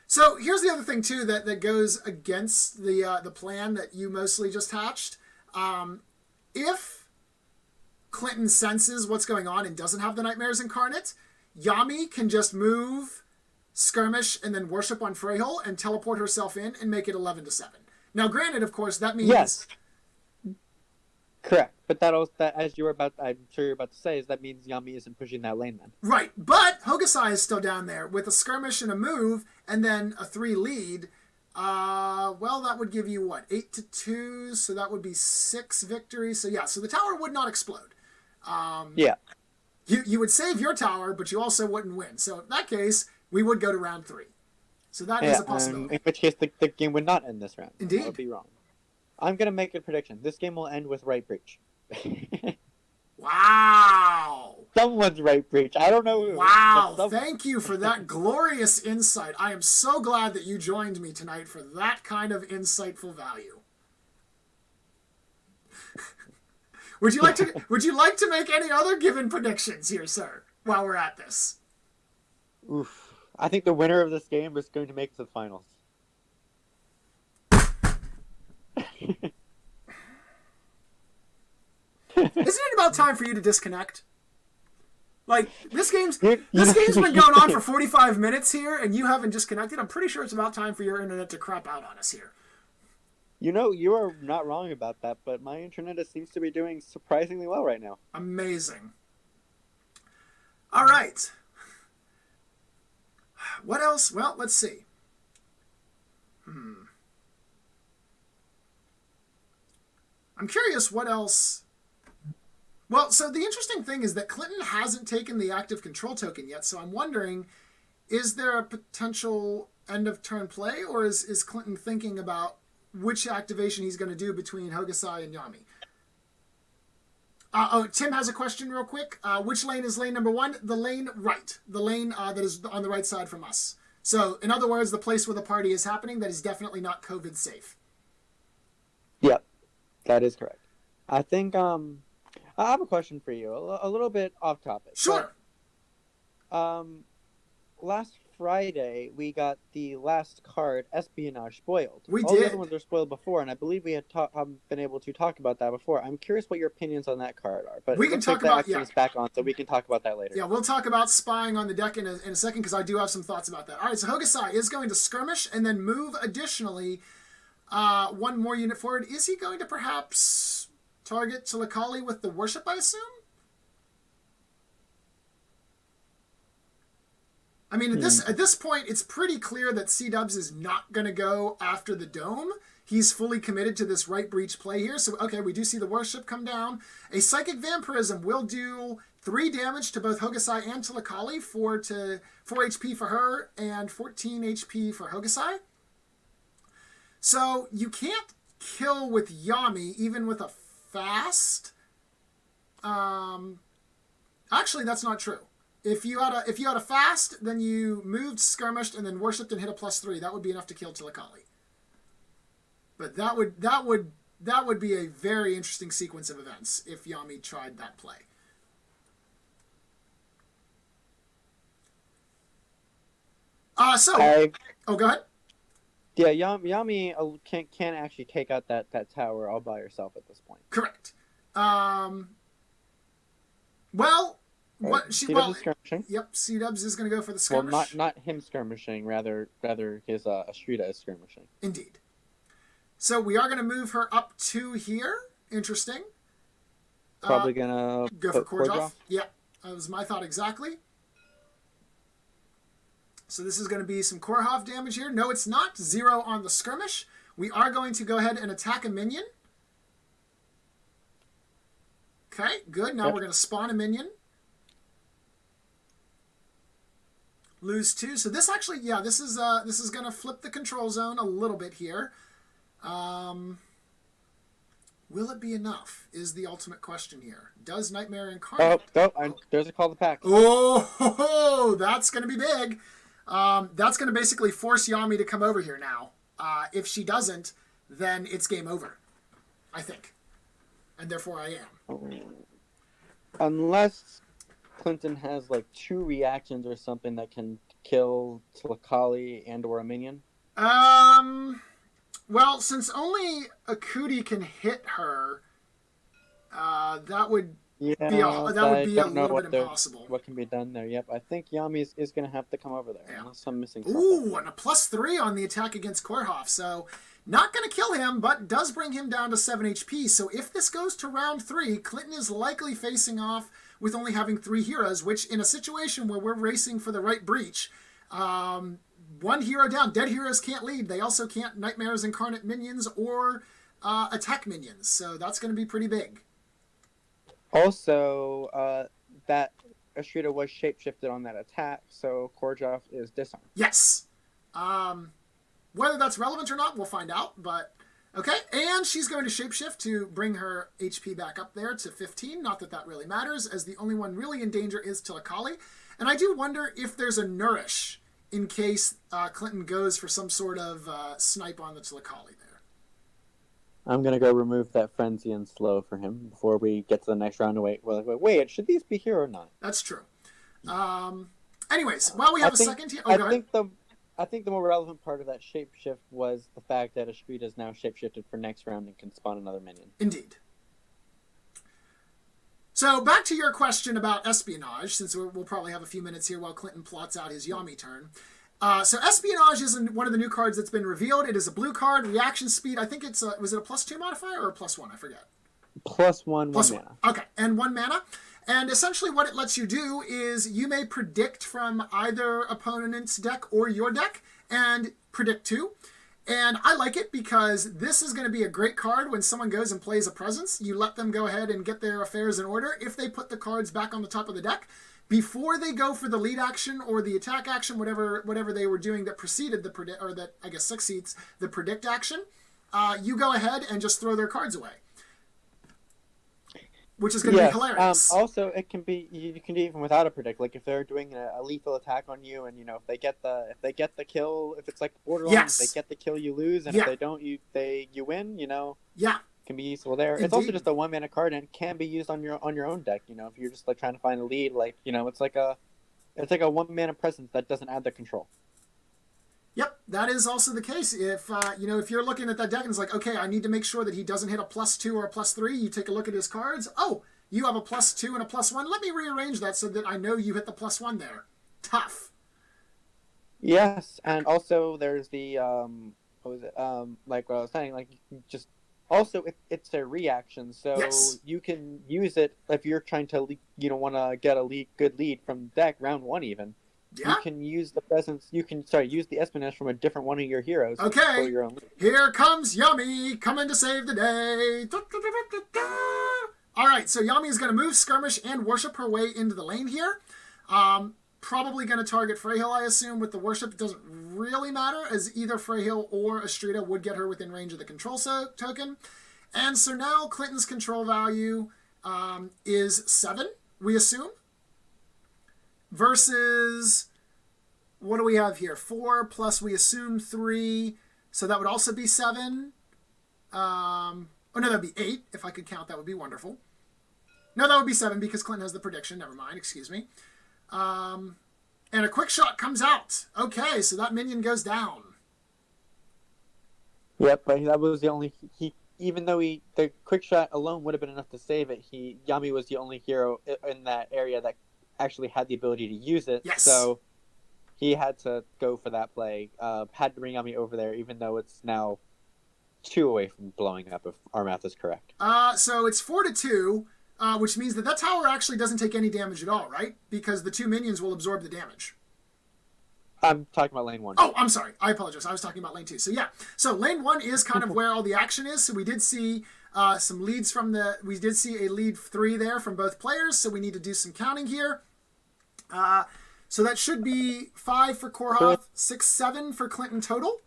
So here's the other thing, too, that goes against the plan that you mostly just hatched. If Clinton senses what's going on and doesn't have the Nightmares Incarnate, Yami can just move, skirmish, and then worship on Freyhill and teleport herself in and make it 11 to 7. Now, granted, of course, that means... Yes. Correct. But that as I'm sure you're about to say, is that means Yami isn't pushing that lane then. Right. But Hokusai is still down there with a skirmish and a move and then a 3 lead. Well, that would give you, 8 to 2, so that would be 6 victories. So, yeah, so the tower would not explode. Yeah. You would save your tower, but you also wouldn't win. So, in that case, we would go to round 3. So that is a possibility. In which case, the game would not end this round. Indeed. I would be wrong. I'm going to make a prediction. This game will end with right breach. Wow. Someone's right breach. I don't know who. Wow. Thank you for that glorious insight. I am so glad that you joined me tonight for that kind of insightful value. Would you like to make any other given predictions here, sir, while we're at this? Oof. I think the winner of this game is going to make it to the finals. Isn't it about time for you to disconnect? Like, this game's You been going on for 45 minutes here, and you haven't disconnected. I'm pretty sure it's about time for your internet to crap out on us here. You know, you are not wrong about that, but my internet seems to be doing surprisingly well right now. Amazing. All right. What else? Well, let's see. I'm curious what else. Well, so the interesting thing is that Clinton hasn't taken the active control token yet, so I'm wondering, is there a potential end of turn play, or is Clinton thinking about which activation he's going to do between Hokusai and Yami? Tim has a question real quick. Which lane is lane number 1? The lane right. The lane that is on the right side from us. So, in other words, the place where the party is happening that is definitely not COVID safe. Yep, that is correct. I think I have a question for you, a little bit off topic. Sure. But, last Friday we got the last card, Espionage, spoiled. We All the did. other ones were spoiled before, and I believe we had been able to talk about that before. I'm curious what your opinions on that card are. But we can talk about it's back on, so we can talk about that later. Yeah, we'll talk about spying on the deck in a second because I do have some thoughts about that. All right, so Hokusai is going to skirmish and then move additionally one more unit forward. Is he going to perhaps target Tilakali with the worship, I assume? I mean, at this point, it's pretty clear that Cdubs is not going to go after the dome. He's fully committed to this right breach play here. So, okay, we do see the worship come down. A Psychic Vampirism will do 3 damage to both Hokusai and Tilakali, 4 HP for her and 14 HP for Hokusai. So you can't kill with Yami, even with a fast. Actually, that's not true. If you had a fast, then you moved, skirmished, and then worshipped and hit a +3. That would be enough to kill Tilakali. But that would be a very interesting sequence of events if Yami tried that play. Go ahead. Yeah, Yami can't actually take out that tower all by herself at this point. Correct. Well. What she Cdubs is skirmishing. Yep, Cdubs is going to go for the skirmish. Well, not him skirmishing, rather his Astrida is skirmishing. Indeed. So we are going to move her up to here. Interesting. Probably gonna go for Kordrov. Yep, that was my thought exactly. So this is going to be some Korhov damage here. No, it's not. 0 on the skirmish. We are going to go ahead and attack a minion. Okay, good. Now we're going to spawn a minion. Lose 2. So this actually, yeah, this is going to flip the control zone a little bit here. Will it be enough? Is the ultimate question here. Does Nightmare Incarnate? There's a call to pack. Oh, that's going to be big. That's going to basically force Yami to come over here now. If she doesn't, then it's game over, I think. And therefore I am. Unless Clinton has like 2 reactions or something that can kill Tilakali and or a minion. Well, since only Akuti can hit her, that would be a little bit impossible. What can be done there? Yep, I think Yami is going to have to come over there. Yeah. Unless I'm missing something. Ooh, and a +3 on the attack against Korhoff. So not going to kill him, but does bring him down to 7 HP. So if this goes to round 3, Clinton is likely facing off with only having 3 heroes, which in a situation where we're racing for the right breach, 1 hero down. Dead heroes can't lead. They also can't Nightmares Incarnate minions or attack minions. So that's going to be pretty big. Also, that Astrida was shapeshifted on that attack, so Kordrov is disarmed. Yes. Whether that's relevant or not, we'll find out. But okay, and she's going to shapeshift to bring her HP back up there to 15. Not that that really matters, as the only one really in danger is Tilakali. And I do wonder if there's a nourish in case Clinton goes for some sort of snipe on the Tilakali there. I'm going to go remove that frenzy and slow for him before we get to the next round. Wait, should these be here or not? That's true. Anyways, while we have a second here... I think I think the more relevant part of that shapeshift was the fact that Ashpita is now shapeshifted for next round and can spawn another minion. Indeed. So back to your question about espionage, since we'll probably have a few minutes here while Clinton plots out his Yami turn. So espionage is one of the new cards that's been revealed. It is a blue card, reaction speed. I think it's was it a +2 modifier or a +1? I forget. +1, +1 mana. Okay, and 1 mana. And essentially what it lets you do is you may predict from either opponent's deck or your deck and predict 2. And I like it because this is going to be a great card when someone goes and plays a presence. You let them go ahead and get their affairs in order. If they put the cards back on the top of the deck, before they go for the lead action or the attack action, whatever they were doing that preceded the predict, or that I guess succeeds the predict action, you go ahead and just throw their cards away, which is going to be hilarious. Also, you can do even without a predict. Like if they're doing a lethal attack on you, and if they get the kill, if it's like borderline, if they get the kill, you lose, and if they don't, you win. Yeah. Can be useful there. Indeed. It's also just a 1 mana card and can be used on your own deck. If you're just like trying to find a lead, like it's like a 1 mana presence that doesn't add the control. Yep, that is also the case. If if you're looking at that deck and it's like, okay, I need to make sure that he doesn't hit a +2 or a +3, you take a look at his cards. Oh, you have a +2 and a +1. Let me rearrange that so that I know you hit the +1 there. Tough. Yes, and also there's the like what I was saying, like just also it's a reaction, so you can use it if you're trying to want to get a good lead from deck round 1 even. Yeah. You can use the presence. Use the espionage from a different one of your heroes. Okay. For your own lead. Here comes Yami coming to save the day. All right, so Yami is going to move, skirmish, and worship her way into the lane here. Probably going to target Freyhill, I assume, with the worship. It doesn't really matter, as either Freyhill or Astrida would get her within range of the control token. And so now Clinton's control value is 7, we assume. Versus, what do we have here? 4 plus, we assume, 3. So that would also be 7. Oh, no, that would be 8. If I could count, that would be wonderful. No, that would be 7 because Clinton has the prediction. Never mind, excuse me. And a quick shot comes out. Okay, so that minion goes down. Yep, but that was the only... Even though the quick shot alone would have been enough to save it, Yami was the only hero in that area that actually had the ability to use it. Yes. So he had to go for that play. Had to bring Yami over there, even though it's now 2 away from blowing up, if our math is correct. So it's 4-2, which means that tower actually doesn't take any damage at all, right? Because the 2 minions will absorb the damage. I'm talking about lane 1. Oh, I'm sorry. I apologize. I was talking about lane 2. So yeah. So lane 1 is kind of where all the action is. So we did see some leads we did see a lead 3 there from both players. So we need to do some counting here. So that should be 5 for Korhoth, 6, 7 for Clinton total.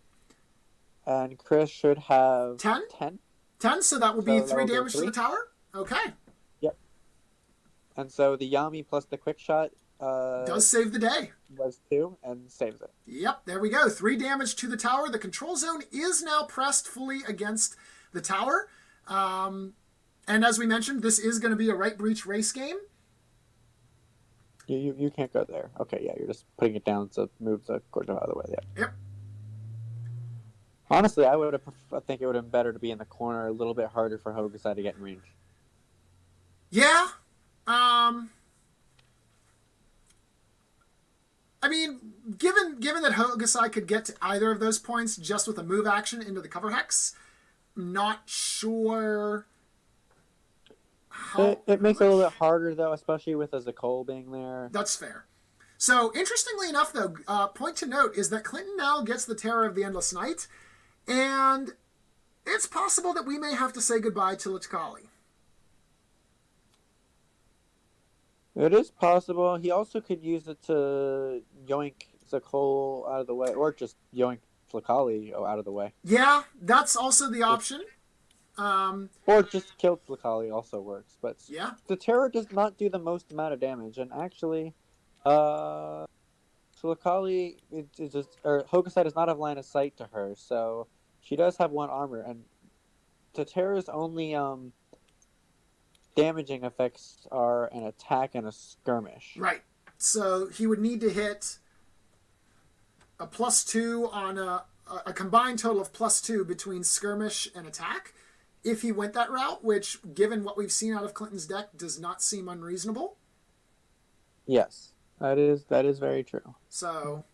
And Chris should have 10. 10. So that will be 3 damage to the tower. Okay. Yep. And so the Yami plus the quick shot does save the day. Was 2 and saves it. Yep, there we go. 3 damage to the tower. The control zone is now pressed fully against the tower. And as we mentioned, this is going to be a right breach race game. You can't go there. Okay, yeah, you're just putting it down to move the court out of the way. Yeah. Yep. Honestly, I think it would have been better to be in the corner, a little bit harder for Hokusai to get in range. Yeah. I mean, given that Hokusai could get to either of those points just with a move action into the cover hex, I'm not sure how... It makes it a little bit harder, though, especially with a Zakol being there. That's fair. So, interestingly enough, though, point to note is that Clinton now gets the Terror of the Endless Night, and it's possible that we may have to say goodbye to Litkali. It is possible. He also could use it to yoink Zakol out of the way, or just yoink Litkali out of the way. Yeah, that's also the option. Or just kill Litkali also works. But yeah, the Terror does not do the most amount of damage, and actually, Litkali Hokusai does not have line of sight to her, so she does have 1 armor, and the Terror's only damaging effects are an attack and a skirmish. Right. So he would need to hit a +2 on a combined total of +2 between skirmish and attack if he went that route, which, given what we've seen out of Clinton's deck, does not seem unreasonable. Yes, that is very true. So,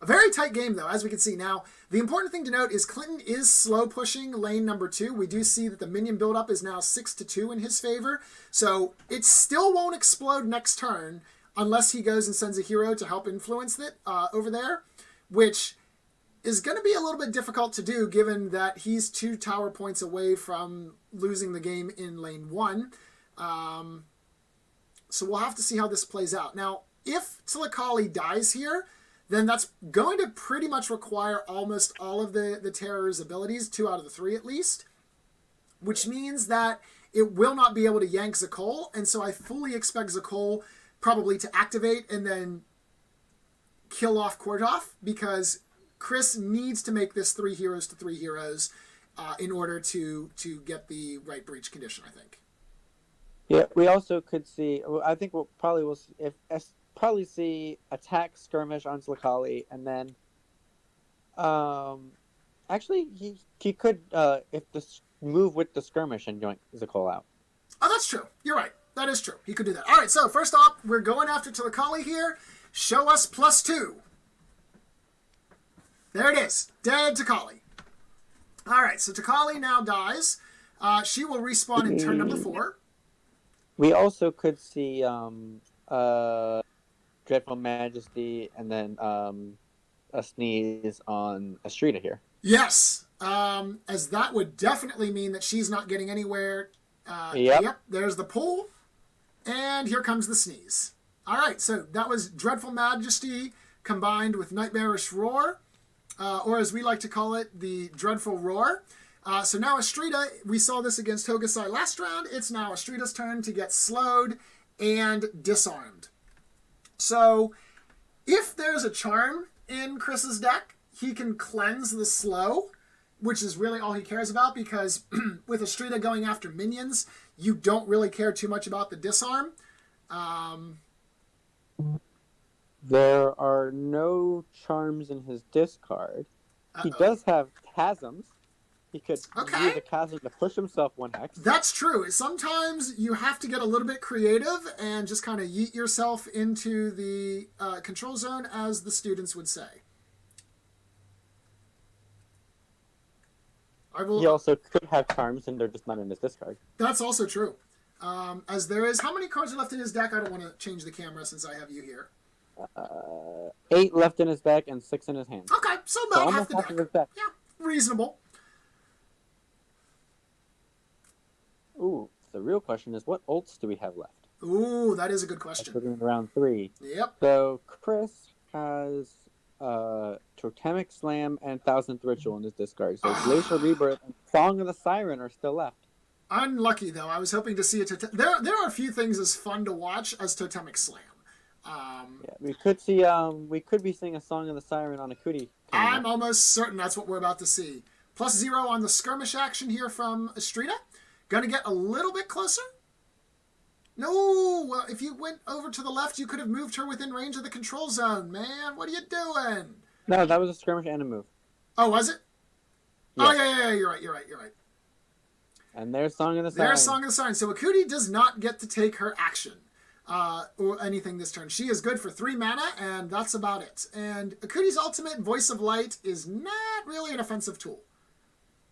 a very tight game, though, as we can see. Now, the important thing to note is Clinton is slow pushing lane number 2. We do see that the minion buildup is now 6-2 in his favor. So, it still won't explode next turn unless he goes and sends a hero to help influence it over there, which is going to be a little bit difficult to do given that he's 2 tower points away from losing the game in lane 1. So we'll have to see how this plays out. Now, if Tsilakali dies here, then that's going to pretty much require almost all of the Terror's abilities, 2 out of the 3 at least, which means that it will not be able to yank Zakol, and so I fully expect Zakol probably to activate and then kill off Kordov, because Chris needs to make this 3 heroes to 3 heroes in order to get the right breach condition, I think. Yeah, we also could see. I think we'll probably see attack skirmish on Tsilakali, and then, actually he could if the move with the skirmish and join Zakol out. Oh, that's true. You're right. That is true. He could do that. All right. So first off, we're going after Tsilakali here. Show us +2. There it is. Dead Takali. All right. So Takali now dies. She will respawn in turn number 4. We also could see Dreadful Majesty and then a sneeze on Astrida here. Yes, as that would definitely mean that she's not getting anywhere. Yep, there's the pull, and here comes the sneeze. All right, so that was Dreadful Majesty combined with Nightmarish Roar, or as we like to call it, the Dreadful Roar. So now Astrida, we saw this against Hokusai last round. It's now Astrida's turn to get slowed and disarmed. So if there's a charm in Chris's deck, he can cleanse the slow, which is really all he cares about, because with Astrida going after minions, you don't really care too much about the disarm. There are no charms in his discard. He does have chasms. He could use a chasm to push himself 1 hex. That's true. Sometimes you have to get a little bit creative and just kind of yeet yourself into the control zone, as the students would say. He also could have charms, and they're just not in his discard. That's also true. As there is... How many cards are left in his deck? I don't want to change the camera since I have you here. 8 left in his deck and 6 in his hand. Okay, so about half the half deck. of his deck. Yeah, reasonable. Ooh, the real question is, what ults do we have left? Ooh, that is a good question. We're in round 3. Yep. So Chris has Totemic Slam and 1000th Ritual in his discard. So Glacial Rebirth and Song of the Siren are still left. Unlucky, though. I was hoping to see a There are a few things as fun to watch as Totemic Slam. Yeah, we could be seeing a Song of the Siren on a Kuti. I'm almost certain that's what we're about to see. +0 on the skirmish action here from Astrida. Gonna get a little bit closer. No, well, if you went over to the left, you could have moved her within range of the control zone. Man, what are you doing? No, that was a skirmish and a move. Oh, was it? Yes. Oh, yeah, you're right. And there's Song of the Siren. There's Song of the Siren. So Akuti does not get to take her action or anything this turn. She is good for 3 mana, and that's about it. And Akuti's ultimate, Voice of Light, is not really an offensive tool.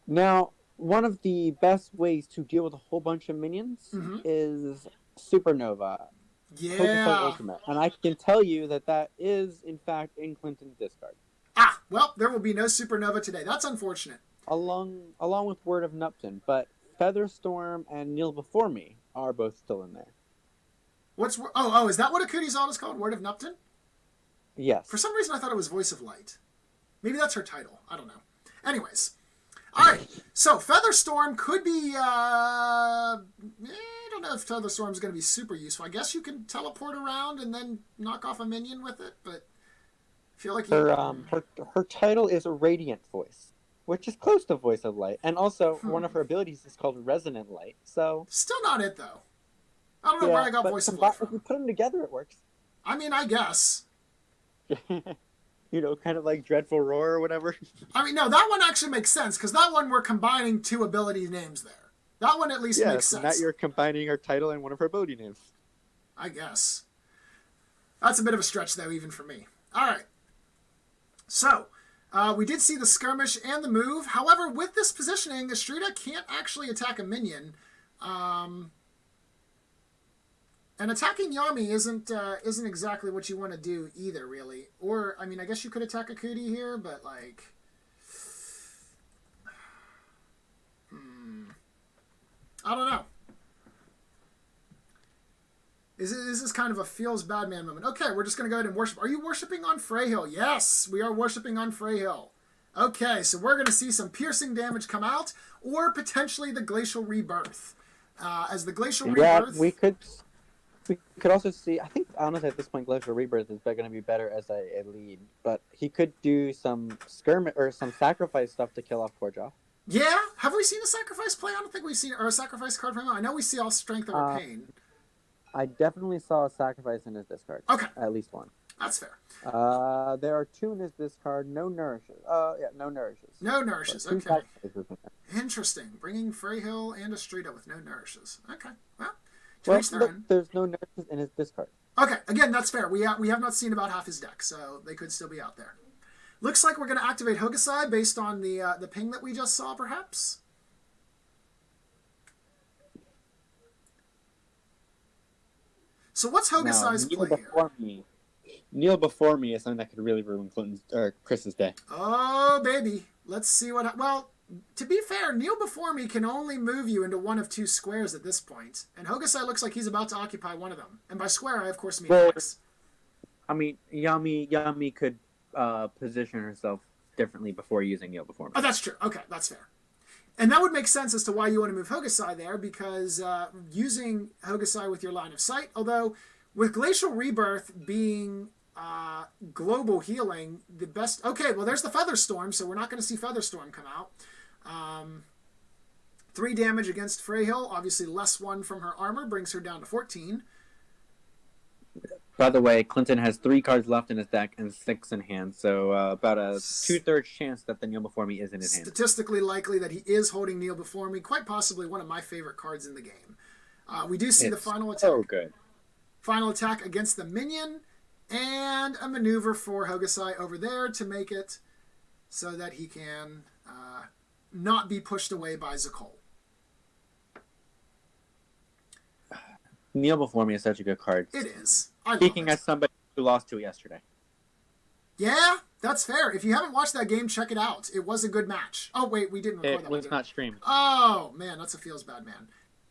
Now, one of the best ways to deal with a whole bunch of minions is Supernova. Yeah. Ultimate. And I can tell you that is, in fact, in Clinton's discard. Ah, well, there will be no Supernova today. That's unfortunate. Along with Word of Nupton, but Featherstorm and Kneel Before Me are both still in there. Is that what Akuti's alt is called? Word of Nupton? Yes. For some reason, I thought it was Voice of Light. Maybe that's her title. I don't know. Anyways. All right. So, Featherstorm could be... I don't know if Featherstorm's going to be super useful. I guess you can teleport around and then knock off a minion with it, but I feel like... Her title is a Radiant Voice, which is close to Voice of Light. And also, one of her abilities is called Resonant Light, so... Still not it, though. I don't know where I got Voice of Light from. If you put them together, it works. I mean, I guess. kind of like Dreadful Roar or whatever. I mean, no, that one actually makes sense, because that one we're combining 2 ability names there. That one at least makes so sense. now you're combining her title and one of her ability names. I guess. That's a bit of a stretch, though, even for me. All right. So, we did see the skirmish and the move. However, with this positioning, Astrida can't actually attack a minion. And attacking Yami isn't exactly what you want to do either, really. Or, I mean, I guess you could attack Akuti here, but, like... I don't know. Is this kind of a feels bad man moment? Okay, we're just going to go ahead and worship. Are you worshiping on Freyhill? Yes, we are worshiping on Freyhill. Okay, so we're going to see some piercing damage come out, or potentially the Glacial Rebirth. As the Glacial Rebirth... Yeah, we could also see... I think, honestly, at this point, Glacial Rebirth is going to be better as a lead. But he could do some skirmish or some sacrifice stuff to kill off Korja. Yeah? Have we seen a sacrifice play? I don't think we've seen... Or a sacrifice card from him. I know we see all strength over pain. I definitely saw a sacrifice in his discard. Okay. At least one. That's fair. There are 2 in his discard. No nourishes. No nourishes. No nourishes. But 2 Okay. sacrifices in there. Interesting. Bringing Freyhill and Astrida with no nourishes. Okay. Well, there's no nourishes in his discard. Okay. Again, that's fair. We have not seen about half his deck, so they could still be out there. Looks like we're going to activate Hokusai based on the ping that we just saw, perhaps. So what's Hokusai's play here? Kneel before me is something that could really ruin Chris's day. Oh, baby. Let's see what... Well, to be fair, kneel before me can only move you into one of 2 squares at this point. And Hokusai looks like he's about to occupy one of them. And by square, I of course mean X. I mean, Yami could position herself differently before using kneel before me. Oh, that's true. Okay, that's fair. And that would make sense as to why you want to move Hokusai there, because using Hokusai with your line of sight, although with Glacial Rebirth being global healing, the best... Okay, well, there's the Featherstorm, so we're not going to see Featherstorm come out. 3 damage against Freyhill, obviously less 1 from her armor, brings her down to 14. By the way, Clinton has 3 cards left in his deck and 6 in hand, so about a 2/3 chance that the Kneel Before Me is in his hand. Statistically likely that he is holding Kneel Before Me, quite possibly one of my favorite cards in the game. We do see the final attack. Oh, good. Final attack against the minion, and a maneuver for Hokusai over there to make it so that he can not be pushed away by Zakol. Kneel Before Me is such a good card. It is. Speaking as somebody who lost to it yesterday. Yeah, that's fair. If you haven't watched that game, check it out. It was a good match. Oh, wait, we didn't record that. It was not streamed. Oh, man, that's a feels bad, man.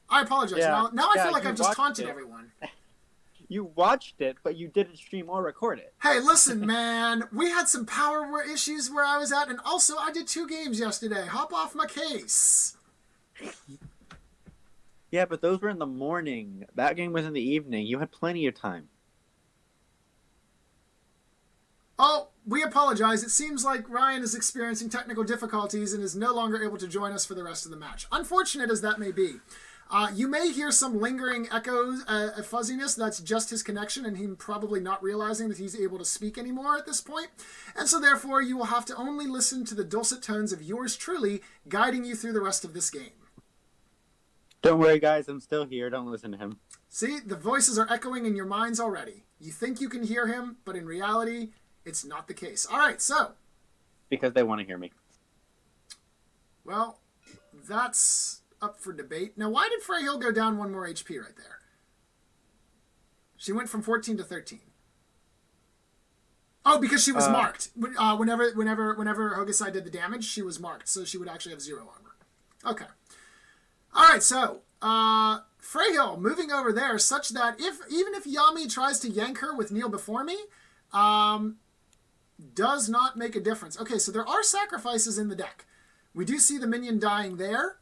I apologize. Yeah, now I feel like I've just taunted it. everyone. You watched it, but you didn't stream or record it. Hey, listen, man. We had some power issues where I was at, and also I did 2 games yesterday. Hop off my case. Yeah, but those were in the morning. That game was in the evening. You had plenty of time. Oh, we apologize. It seems like Ryan is experiencing technical difficulties and is no longer able to join us for the rest of the match. Unfortunate as that may be. You may hear some lingering echoes, fuzziness. That's just his connection and him probably not realizing that he's able to speak anymore at this point. And so therefore, you will have to only listen to the dulcet tones of yours truly guiding you through the rest of this game. Don't worry, guys. I'm still here. Don't listen to him. See, the voices are echoing in your minds already. You think you can hear him, but in reality, it's not the case. All right, so. Because they want to hear me. Well, that's up for debate. Now, why did Freyhill go down 1 more HP right there? She went from 14 to 13. Oh, because she was marked. Whenever Hokusai did the damage, she was marked, so she would actually have 0 armor. Okay. All right, so Freyhill moving over there, such that even if Yami tries to yank her with Kneel Before Me, does not make a difference. Okay, so there are sacrifices in the deck. We do see the minion dying there.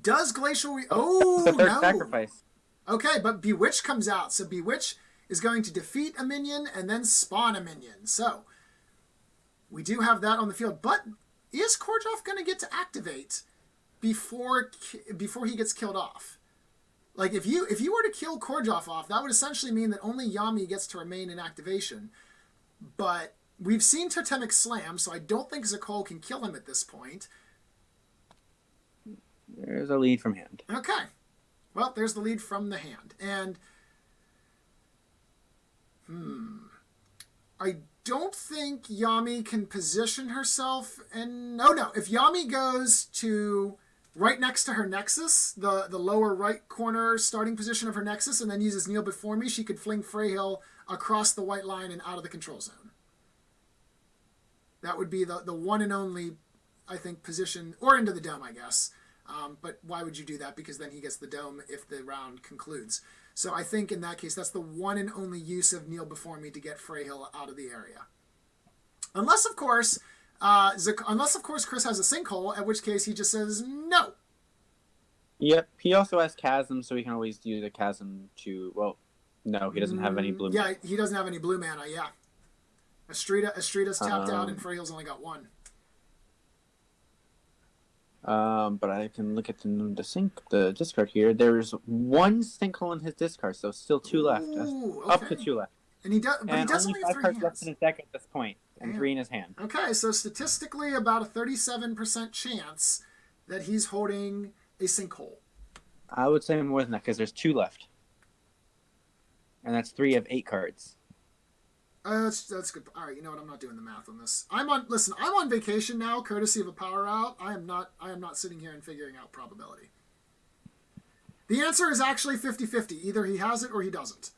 Does Glacial... Oh, no. Sacrifice. Okay, but Bewitch comes out. So Bewitch is going to defeat a minion and then spawn a minion. So we do have that on the field. But is Korjov going to get to activate before he gets killed off? Like, if you were to kill Korjov off, that would essentially mean that only Yami gets to remain in activation. but we've seen Totemic Slam, so I don't think Zakol can kill him at this point. There's a lead from hand. Okay. Well, there's the lead from the hand. And, I don't think Yami can position herself. And, no. If Yami goes to right next to her Nexus, the lower right corner starting position of her Nexus, and then uses Kneel Before Me, she could fling Freyhill across the white line and out of the control zone. That would be the one and only, I think, position, or into the dome, I guess. But why would you do that? Because then he gets the dome if the round concludes. So I think in that case, that's the one and only use of Kneel Before Me to get Freyhill out of the area. Unless, of course, Chris has a sinkhole, at which case he just says no. Yep. He also has Chasm, so he can always use a Chasm to... Well, no, he doesn't have any blue mana. Yeah, he doesn't have any blue mana, yeah. Estrita's tapped out, and Freyhill's only got one. But I can look at the discard here. There's one sinkhole in his discard, so still two left. Ooh, okay. Up to two left. And he does only only have 5 three cards hands. left in his deck at this point, and 3 in his hand. Okay, so statistically about a 37% chance that he's holding a sinkhole. I would say more than that, because there's 2 left. And that's 3 of 8 cards. That's good. All right, you know what? I'm not doing the math on this. I'm on vacation now, courtesy of a power out. I am not sitting here and figuring out probability. The answer is actually 50-50. Either he has it or he doesn't.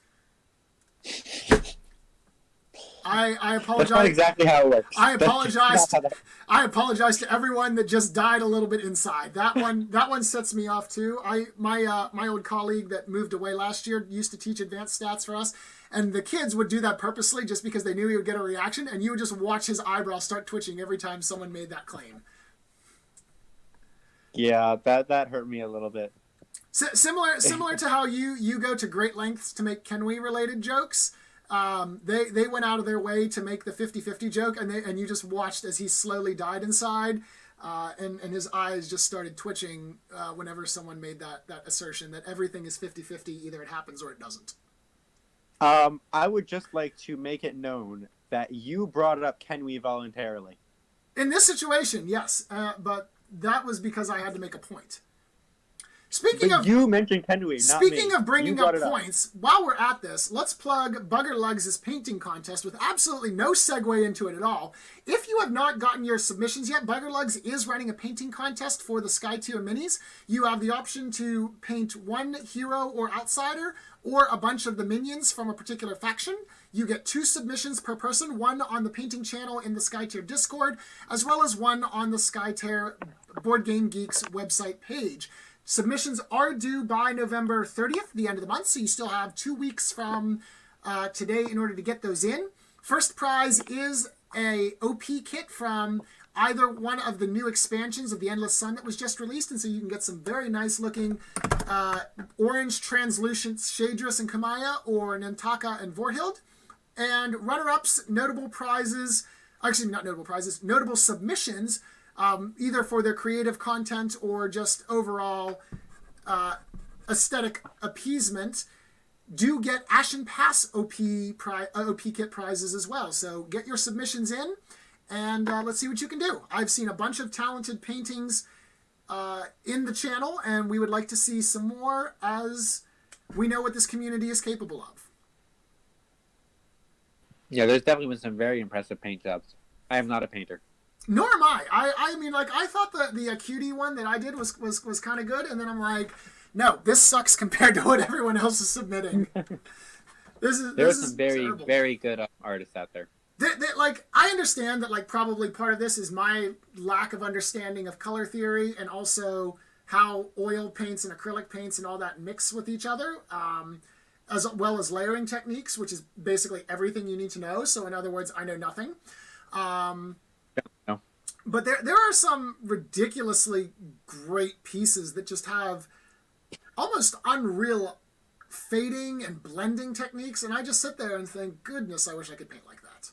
I apologize. That's not exactly how it works. I apologize to everyone that just died a little bit inside. That one sets me off too. My old colleague that moved away last year used to teach advanced stats for us, and the kids would do that purposely just because they knew he would get a reaction, and you would just watch his eyebrows start twitching every time someone made that claim. Yeah, that hurt me a little bit. Similar to how you go to great lengths to make Kenway related jokes. They went out of their way to make the 50-50 joke, and you just watched as he slowly died inside, and his eyes just started twitching whenever someone made that assertion that everything is 50-50, either it happens or it doesn't. I would just like to make it known that you brought up Kenway voluntarily. In this situation, yes, but that was because I had to make a point. You mentioned Kenway, not me. Speaking of bringing up points, while we're at this, let's plug Bugger Lugs' painting contest with absolutely no segue into it at all. If you have not gotten your submissions yet, Bugger Lugs is running a painting contest for the Skytear minis. You have the option to paint one hero or outsider, or a bunch of the minions from a particular faction. You get 2 submissions per person, one on the painting channel in the Skytear Discord, as well as one on the Skytear Board Game Geeks website page. Submissions are due by November 30th, the end of the month, so you still have 2 weeks from today in order to get those in. First prize is a OP kit from either one of the new expansions of the Endless Sun that was just released, and so you can get some very nice looking orange translucent Shadris and Kamaya, or Nantaka and Vorhild. And runner-ups, notable submissions, either for their creative content or just overall aesthetic appeasement, do get Ashen Pass OP kit prizes as well. So get your submissions in, and let's see what you can do. I've seen a bunch of talented paintings in the channel, and we would like to see some more as we know what this community is capable of. Yeah, there's definitely been some very impressive paint jobs. I am not a painter. Nor am I. I mean, like, I thought the cutie one that I did was kind of good, and then I'm like, no, this sucks compared to what everyone else is submitting. There are some very, terrible. Very good artists out there. Like, I understand that, like, probably part of this is my lack of understanding of color theory, and also how oil paints and acrylic paints and all that mix with each other, as well as layering techniques, which is basically everything you need to know. So in other words, I know nothing. No. But there are some ridiculously great pieces that just have almost unreal fading and blending techniques, and I just sit there and think, goodness, I wish I could paint like that.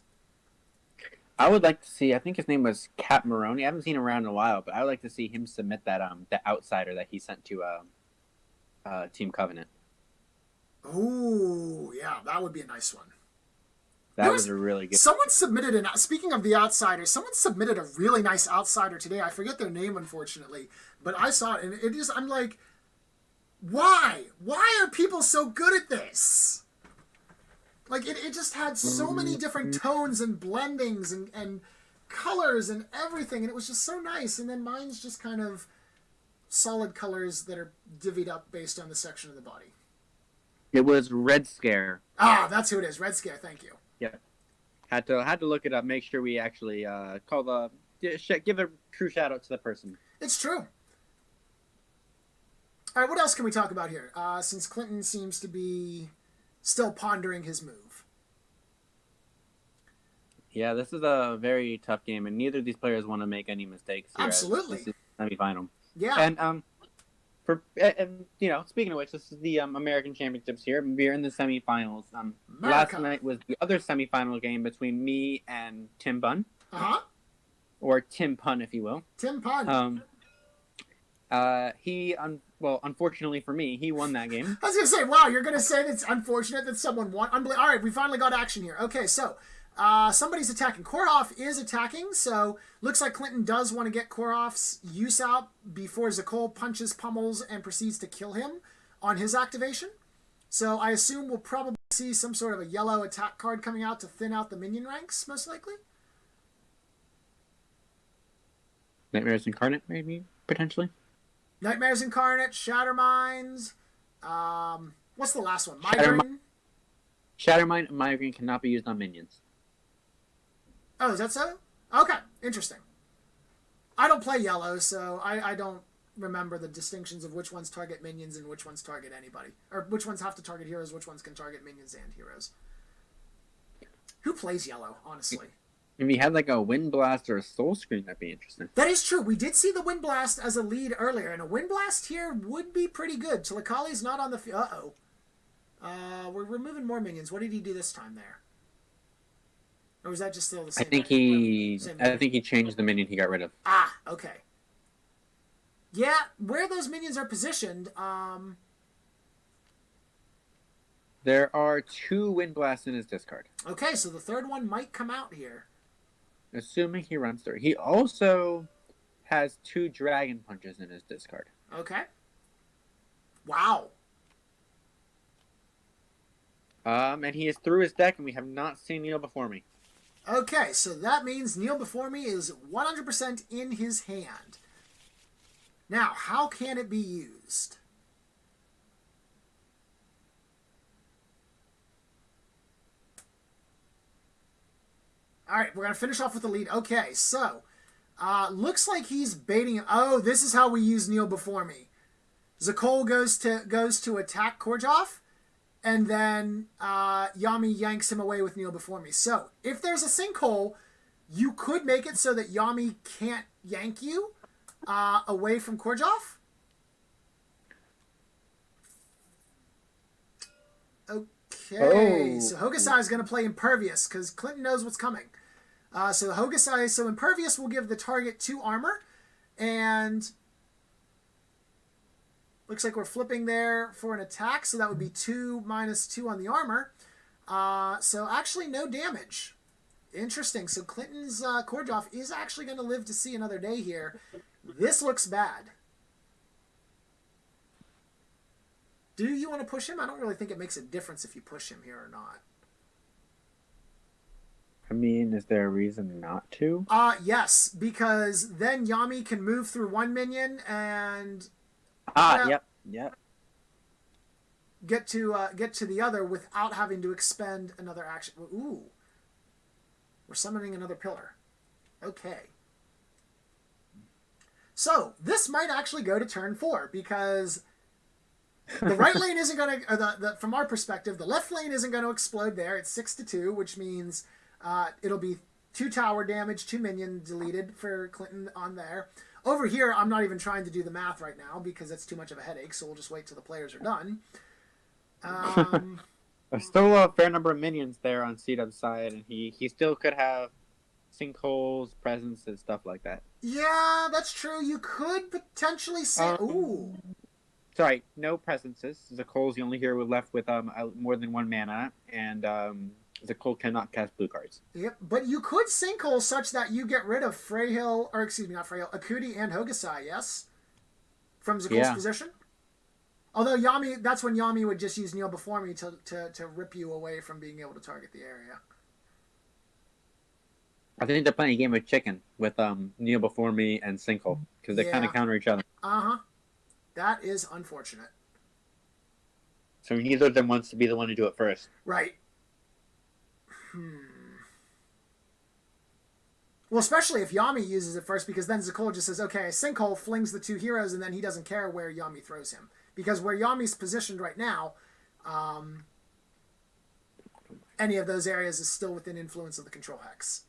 I would like to see, I think his name was Cap Maroney. I haven't seen him around in a while, but I would like to see him submit that the outsider that he sent to Team Covenant. Oh, yeah, that would be a nice one. That was a really good. Someone submitted speaking of the outsiders, someone submitted a really nice outsider today. I forget their name, unfortunately, but I saw it, and it is. I'm like, why? Why are people so good at this? Like, it just had so many different tones and blendings and colors and everything, and it was just so nice. And then mine's just kind of solid colors that are divvied up based on the section of the body. It was Red Scare. Ah, that's who it is. Red Scare. Thank you. Yeah, had to look it up. Make sure we actually give a true shout out to the person. It's true. All right, what else can we talk about here? Since Clinton seems to be still pondering his move. Yeah, this is a very tough game, and neither of these players want to make any mistakes here. Absolutely. This is semifinal. Yeah. And speaking of which, this is the American Championships here. We're in the semifinals. Last night was the other semifinal game between me and Tim Bunn. Uh-huh. Or Tim Pun, if you will. Tim Pun. Unfortunately for me, he won that game. I was going to say, wow, you're going to say that it's unfortunate that someone won? All right, we finally got action here. Okay, so somebody's attacking. Korhoff is attacking, so looks like Clinton does want to get Korhoff's use out before Zakol punches, pummels, and proceeds to kill him on his activation. So I assume we'll probably see some sort of a yellow attack card coming out to thin out the minion ranks, most likely. Nightmares Incarnate, maybe, potentially. Nightmares Incarnate, Shatterminds. What's the last one? Migraine? Shattermind and Migraine cannot be used on minions. Oh, is that so? Okay, interesting. I don't play yellow, so I don't remember the distinctions of which ones target minions and which ones target anybody. Or which ones have to target heroes, which ones can target minions and heroes. Who plays yellow, honestly? If you had like a Wind Blast or a Soul Screen, that'd be interesting. That is true. We did see the Wind Blast as a lead earlier, and a Wind Blast here would be pretty good. Tilakali's not on the field. Uh-oh. We're removing more minions. What did he do this time there? Or was that just still the same? I think he changed the minion he got rid of. Ah, okay. Yeah, where those minions are positioned, there are 2 Wind Blasts in his discard. Okay, so the third one might come out here. Assuming he runs through. He also has 2 Dragon Punches in his discard. Okay. Wow. And he is through his deck, and we have not seen Kneel Before Me. Okay, so that means Kneel Before Me is 100% in his hand. Now, how can it be used? All right, we're going to finish off with the lead. Okay, so looks like he's baiting. Oh, this is how we use Kneel Before Me. Zakol goes to attack Korjov, and then Yami yanks him away with Kneel Before Me. So if there's a sinkhole, you could make it so that Yami can't yank you away from Korjov. Okay, so Hokusai is going to play Impervious because Clinton knows what's coming. So Impervious will give the target 2 armor, and looks like we're flipping there for an attack, so that would be 2 minus 2 on the armor. So actually no damage. Interesting. So Clinton's Korjov is actually going to live to see another day here. This looks bad. Do you want to push him? I don't really think it makes a difference if you push him here or not. I mean, is there a reason not to? Yes, because then Yami can move through one minion and yep. Get to the other without having to expend another action. Ooh. We're summoning another pillar. Okay. So, this might actually go to turn 4 because the right lane isn't going to, from our perspective, the left lane isn't going to explode there. It's 6-2, which means it'll be 2 tower damage, 2 minion deleted for Clinton on there. Over here, I'm not even trying to do the math right now because it's too much of a headache, so we'll just wait till the players are done. There's still a fair number of minions there on Cdubs' side, and he still could have sinkholes, presence, and stuff like that. Yeah, that's true. You could potentially say... ooh. Sorry, no presences. Zakol's the only hero left with more than 1 mana, and Zakol cannot cast blue cards. Yep, but you could sinkhole such that you get rid of Freyhill, or excuse me, not Freyhill, Akuti and Hokusai, yes? From Zakol's position? Although Yami, that's when Yami would just use Kneel Before Me to rip you away from being able to target the area. I think they're playing a game of chicken with Kneel Before Me and Sinkhole, because they kind of counter each other. Uh-huh. That is unfortunate. So neither of them wants to be the one to do it first. Right. Well, especially if Yami uses it first, because then Zakol just says, okay, Sinkhole flings the 2 heroes, and then he doesn't care where Yami throws him. Because where Yami's positioned right now, any of those areas is still within influence of the control hex.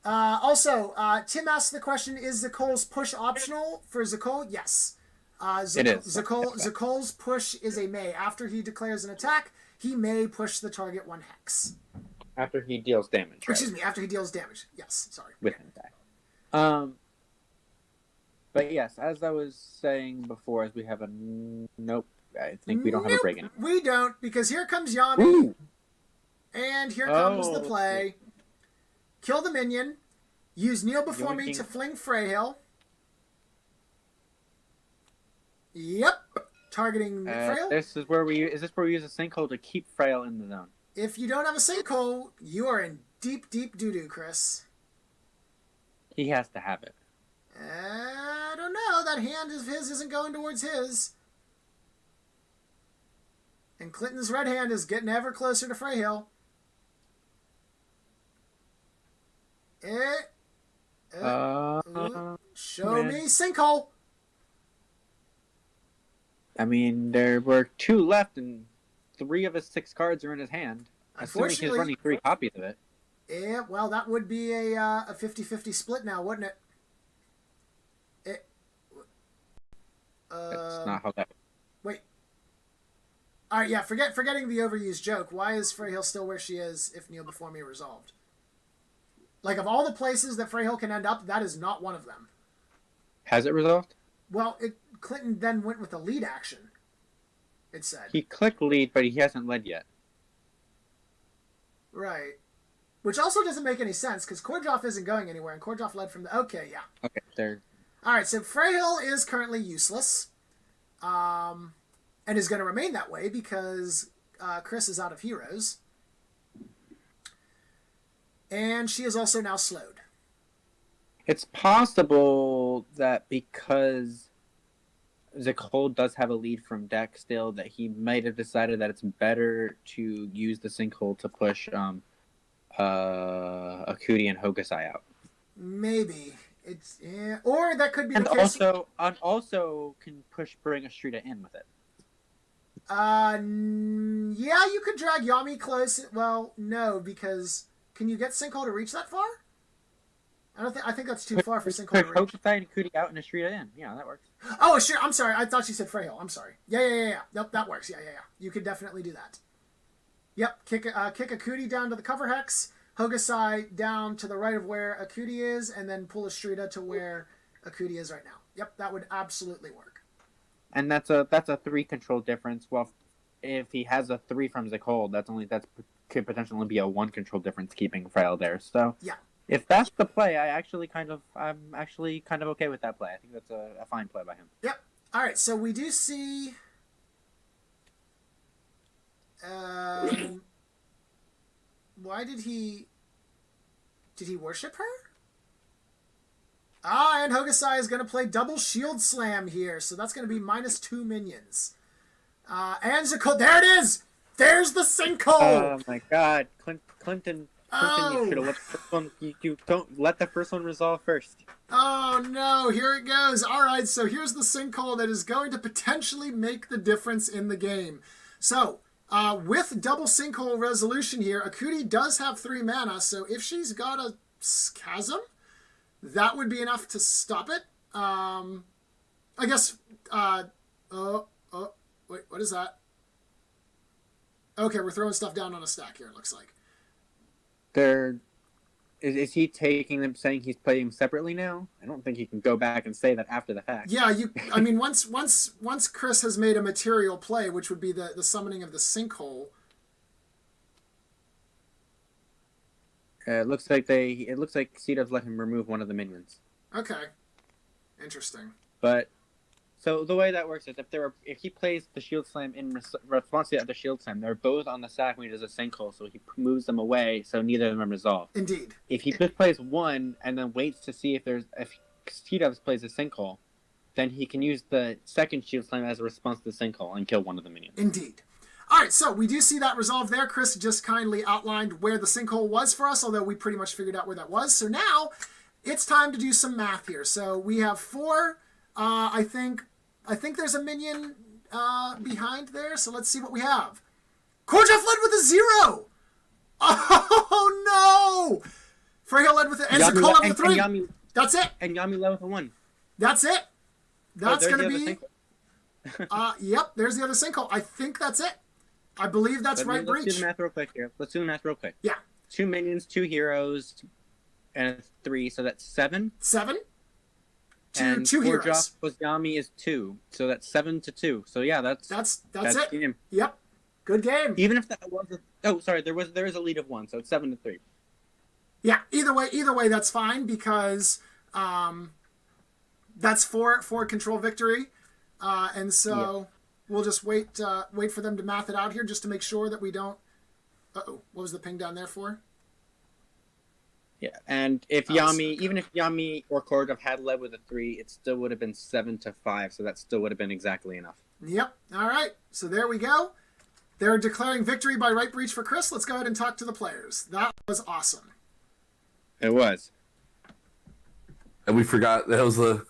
Also, Tim asked the question, is Zakol's push optional for Zakol? Yes. It is. Zakol's push is a may. After he declares an attack, he may push the target 1 hex. After he deals damage, right? Excuse me, after he deals damage. Yes, sorry. With an attack. But yes, as I was saying before, as we have a... Nope. I think we don't have a break anymore. We don't, because here comes Yami. Ooh. And here comes the play. Kill the minion. Use Kneel Before Me to fling Freyhill. Yep. Targeting Freyhill. Is this where we use a sinkhole to keep Freyhill in the zone? If you don't have a sinkhole, you are in deep, deep doo-doo, Chris. He has to have it. I don't know. That hand of his isn't going towards his. And Clinton's red hand is getting ever closer to Freyhill. Show me sinkhole. I mean, there were 2 left, and 3 of his 6 cards are in his hand. Assuming he's running 3 copies of it. Yeah, well, that would be a 50-50 split now, wouldn't it? That's not how that... Wait. All right, yeah, forgetting the overused joke. Why is Freyhill still where she is if Kneel Before Me resolved? Like, of all the places that Freyhill can end up, that is not one of them. Has it resolved? Well, Clinton then went with the lead action, it said. He clicked lead, but he hasn't led yet. Right. Which also doesn't make any sense, because Kordjoff isn't going anywhere, and Kordjoff led from the... Okay, yeah. Okay, there. Alright, so Freyhill is currently useless. And is going to remain that way, because Chris is out of heroes. And she is also now slowed. It's possible that because Zakol does have a lead from deck still, that he might have decided that it's better to use the sinkhole to push Akuti and Hokusai out. Maybe. Or that could be the case. Also can bring Astrida in with it. Yeah, you could drag Yami close. Well, no, because can you get Sinkhole to reach that far? I think that's too far for Sinkhole to reach. Hokusai and Akuti out and Astrida in. Yeah, that works. Oh, sure. I'm sorry. I thought she said Freyhill. I'm sorry. Yeah. Nope, that works. Yeah. You could definitely do that. Yep. Kick Akuti down to the cover hex. Hokusai down to the right of where Akuti is, and then pull Astrida to where Akuti is right now. Yep, that would absolutely work. And that's a 3 control difference. Well, if he has a 3 from Zakol, that could potentially be a 1 control difference keeping Frail there. So yeah, if that's the play, I'm actually kind of okay with that play. I think that's a fine play by him. Yep. All right, so we do see. Why did he worship her? And Hokusai is going to play double shield slam here, so that's going to be -2 minions. And Zakol, there it is! There's the sinkhole! Oh my god, Clinton, you should have let the first one, you don't let the first one resolve first. Oh no, here it goes. Alright, so here's the sinkhole that is going to potentially make the difference in the game. So, with double sinkhole resolution here, Akuti does have 3 mana, so if she's got a chasm, that would be enough to stop it. I guess, wait, what is that? Okay, we're throwing stuff down on a stack here, it looks like. Is he taking them, saying he's playing them separately now? I don't think he can go back and say that after the fact. Yeah, I mean, once Chris has made a material play, which would be the summoning of the sinkhole, It looks like Cdubs let him remove one of the minions. Okay. Interesting. But so the way that works is if he plays the shield slam in response to the other shield slam, they're both on the stack when he does a sinkhole, so he moves them away, so neither of them are resolved. Indeed. If he just plays one and then waits to see if Cdubs plays a sinkhole, then he can use the second shield slam as a response to the sinkhole and kill one of the minions. Indeed. All right, so we do see that resolved there. Chris just kindly outlined where the sinkhole was for us, although we pretty much figured out where that was. So now it's time to do some math here. So we have 4. I think there's a minion behind there. So let's see what we have. Korjaf led with a 0. Oh no! Freya led with and Zakol led with a 3. That's it. And Yami led with a 1. That's it. That's going to be. Sinkhole. Yep. There's the other sinkhole. I think that's it. I believe that's right. Let's Breach. do the math real quick here. Yeah. 2 minions, 2 heroes, and a 3, so that's 7. 7. And 2 heroes. Drop was Yami is 2, so that's 7 to 2. So yeah, that's it. Game. Yep. Good game. Even if that was there is a lead of 1, so it's 7 to 3. Yeah. Either way, that's fine because that's for control victory, and so we'll just wait for them to math it out here just to make sure that we don't. What was the ping down there for? Yeah, and if even if Yami or Korjaf had led with a 3, it still would have been 7 to 5, so that still would have been exactly enough. Yep. All right. So there we go. They're declaring victory by right breach for Chris. Let's go ahead and talk to the players. That was awesome. It was. And we forgot that was the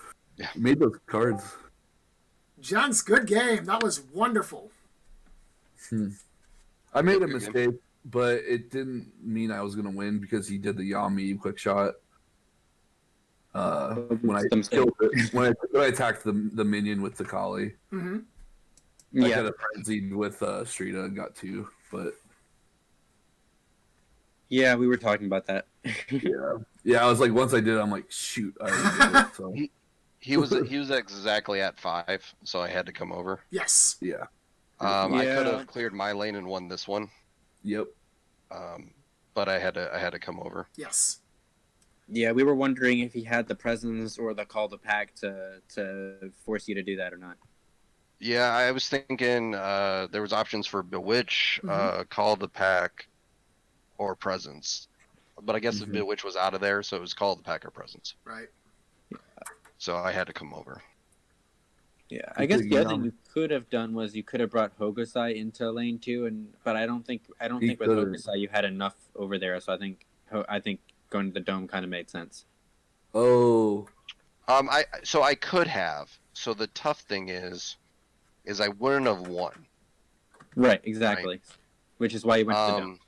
made those cards. John's good game. That was wonderful. I made a mistake, but it didn't mean I was going to win because he did the Yami quick shot. When I killed it, when I attacked the minion with the Kali. Mm-hmm. I got a frenzied with Strita and got 2, but yeah, we were talking about that. yeah. I was like, once I did it, I'm like, shoot, I already did it. So. He was exactly at 5, so I had to come over. Yes. Yeah. I could have cleared my lane and won this one. Yep. But I had to come over. Yes. Yeah, we were wondering if he had the presence or the call to pack to force you to do that or not. Yeah, I was thinking there was options for Bewitch, Call the Pack, or Presence. But I guess the Bewitch was out of there, so it was Call the Pack or Presence. Right. So I had to come over. Yeah, I guess the other thing you could have done was you could have brought Hogosai into lane 2, but I don't think with Hogosai you had enough over there, so I think going to the dome kind of made sense. Oh. I could have. So the tough thing is I wouldn't have won. Right, exactly. Right. Which is why you went to the dome.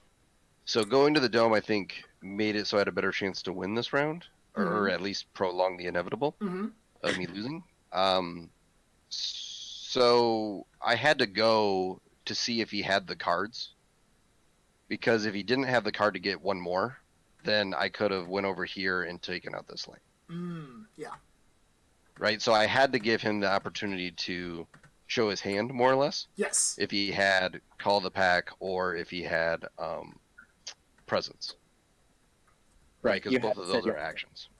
So going to the dome, I think, made it so I had a better chance to win this round, or at least prolong the inevitable of me losing. So I had to go to see if he had the cards, because if he didn't have the card to get one more, then I could have went over here and taken out this lane. Yeah. Right. So I had to give him the opportunity to show his hand, more or less. Yes. If he had Call the Pack or if he had Presence. Right, because both of those are actions.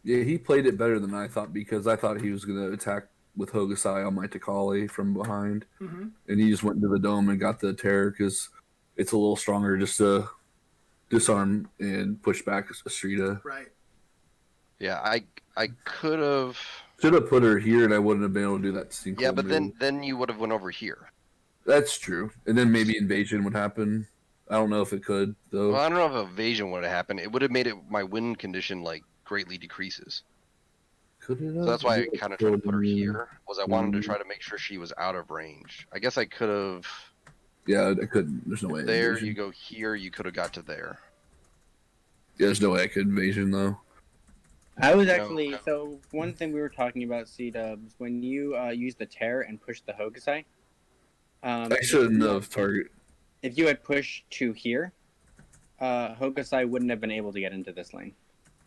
Yeah, he played it better than I thought, because I thought he was going to attack with Hogosai on my Takali from behind. And he just went into the dome and got the terror because it's a little stronger just to disarm and push back Astrida. Right. Yeah, I could have... Should have put her here and I wouldn't have been able to do that sync. Yeah, but then you would have went over here. That's true. And then maybe invasion would happen. I don't know if it could, though. Well, I don't know if evasion would have happened. It would have made it my win condition greatly decreases. Could it have? So that's why I kind of tried to put her here. I wanted to try to make sure she was out of range. I guess I could have. Yeah, I couldn't. There's no way. There, invasion. you go here. You could have got to there. Yeah, there's no way I could invasion though. I was actually so one thing we were talking about Cdubs when you used the tear and pushed the Hogosai. I shouldn't have target. If you had pushed to here, Hogosai wouldn't have been able to get into this lane.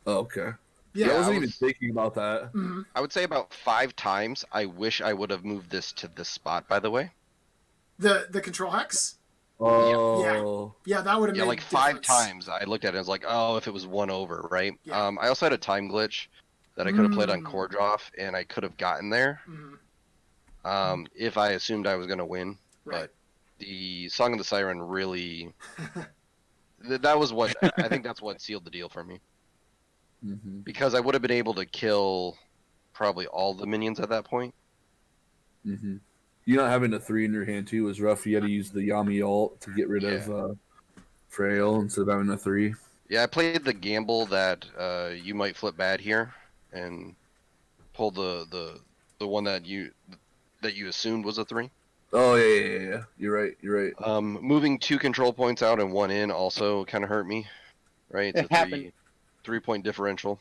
Oh, okay. Yeah, I wasn't even thinking about that. I would say about 5 times. I wish I would have moved this to this spot. By the way, the control hex. Oh. Yeah, that would have Yeah, made like a 5 difference. times I looked at it and I was like, oh, if it was 1 over, right? Yeah. I also had a time glitch that I could have played on Mm. Kordrov, and I could have gotten there if I assumed I was going to win. Right. But the Song of the Siren really, that was what, I think that's what sealed the deal for me. Mm-hmm. Because I would have been able to kill probably all the minions at that point. Mm-hmm. You not having a 3 in your hand too was rough. You had to use the Yami ult to get rid of Frail instead of having a 3. Yeah, I played the gamble that you might flip bad here and pull the one that you assumed was a 3. Oh yeah. You're right. Moving 2 control points out and 1 in also kind of hurt me, right? It's It a happened. 3-point differential.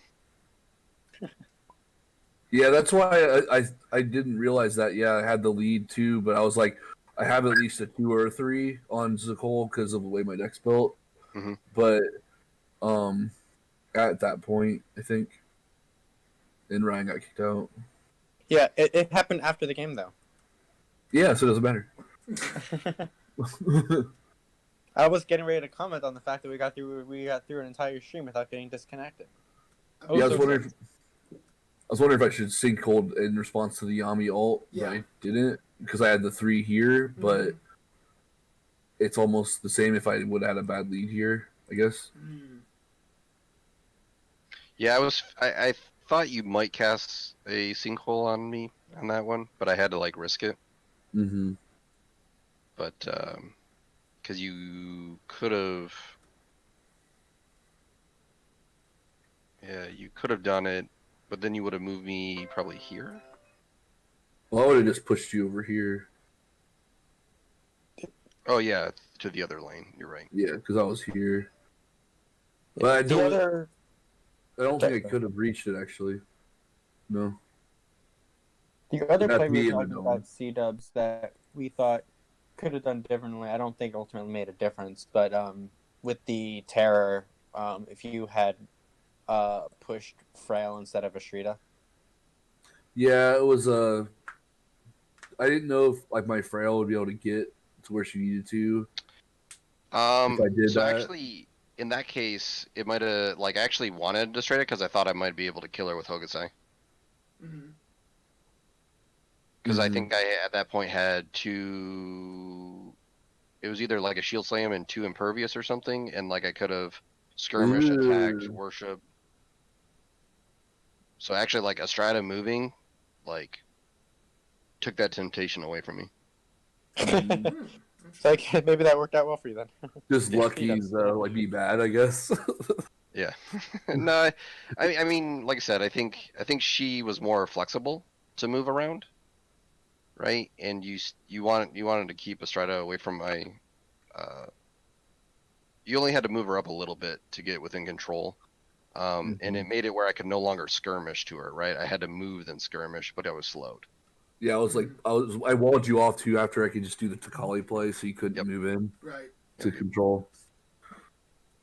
Yeah, that's why I didn't realize that. Yeah, I had the lead too, but I was like, I have at least a 2 or a 3 on Zakol because of the way my deck's built. Mm-hmm. But at that point, I think, and Ryan got kicked out. Yeah, it happened after the game though. Yeah, so it doesn't matter. I was getting ready to comment on the fact that we got through an entire stream without getting disconnected. Yeah, I was wondering if I should sync hold in response to the Yami ult, but I didn't because I had the 3 here. But it's almost the same if I would have had a bad lead here, I guess. Yeah, I thought you might cast a sinkhole on me on that one, but I had to like risk it. Mm-hmm. But because you could have, you could have done it, but then you would have moved me probably here. Well, I would have just pushed you over here. Oh yeah, to the other lane. You're right. Yeah, because I was here. But I don't think I could have reached it actually. No. The other That's play we me were in the talking dome. about, Cdubs, that we thought could have done differently. I don't think ultimately made a difference, but with the terror, if you had pushed Frail instead of Ashrita. Yeah, it was I didn't know if like my Frail would be able to get to where she needed to. If I did so that. actually, in that case, it might have like I actually wanted to straight it because I thought I might be able to kill her with Hokusai. Because I think I at that point had 2. It was either like a shield slam and 2 impervious or something, and like I could have skirmished, attacked, worship. So actually, like Estrada moving, like took that temptation away from me. So maybe that worked out well for you then. Just lucky like be bad, I guess. Yeah. No, I mean, like I said, I think she was more flexible to move around, right? And you wanted to keep Estrada away from my. You only had to move her up a little bit to get within control, and it made it where I could no longer skirmish to her, right? I had to move then skirmish, but I was slowed. Yeah, I walled you off too after I could just do the Takali play, so you couldn't move in to control.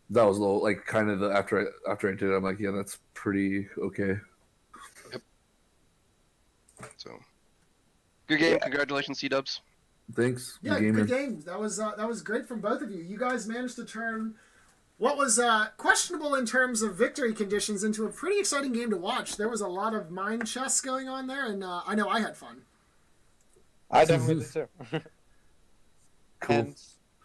That was a little like kind of the after I did it, I'm like, yeah, that's pretty okay. Yep. So good game. Congratulations, Cdubs. Thanks. Yeah, good game. That was great from both of you. You guys managed to turn what was questionable in terms of victory conditions into a pretty exciting game to watch. There was a lot of mind chess going on there, and I know I had fun. I definitely did too. Cool. And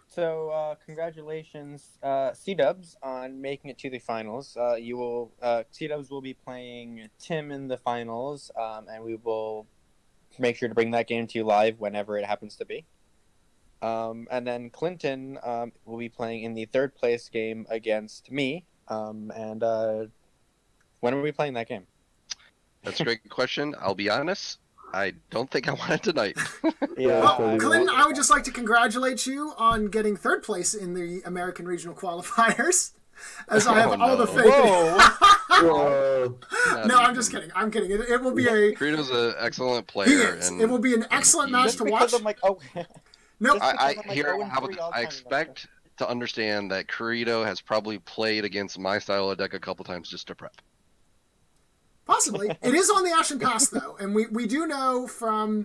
so, congratulations, Cdubs, on making it to the finals. Cdubs will be playing Tim in the finals, and we will make sure to bring that game to you live whenever it happens to be. And then Clinton will be playing in the third place game against me. And when are we playing that game? That's a great question. I'll be honest. I don't think I want it tonight. Clinton, I would just like to congratulate you on getting third place in the American Regional Qualifiers, as I have all the faith. No, I'm just kidding. I'm kidding. It will be a. Kirito's an excellent player. He is. And it will be an excellent match to watch. I'm like, oh. No, I expect to understand that Kirito has probably played against my style of deck a couple times just to prep. Possibly. It is on the Ashen Pass, though, and we do know from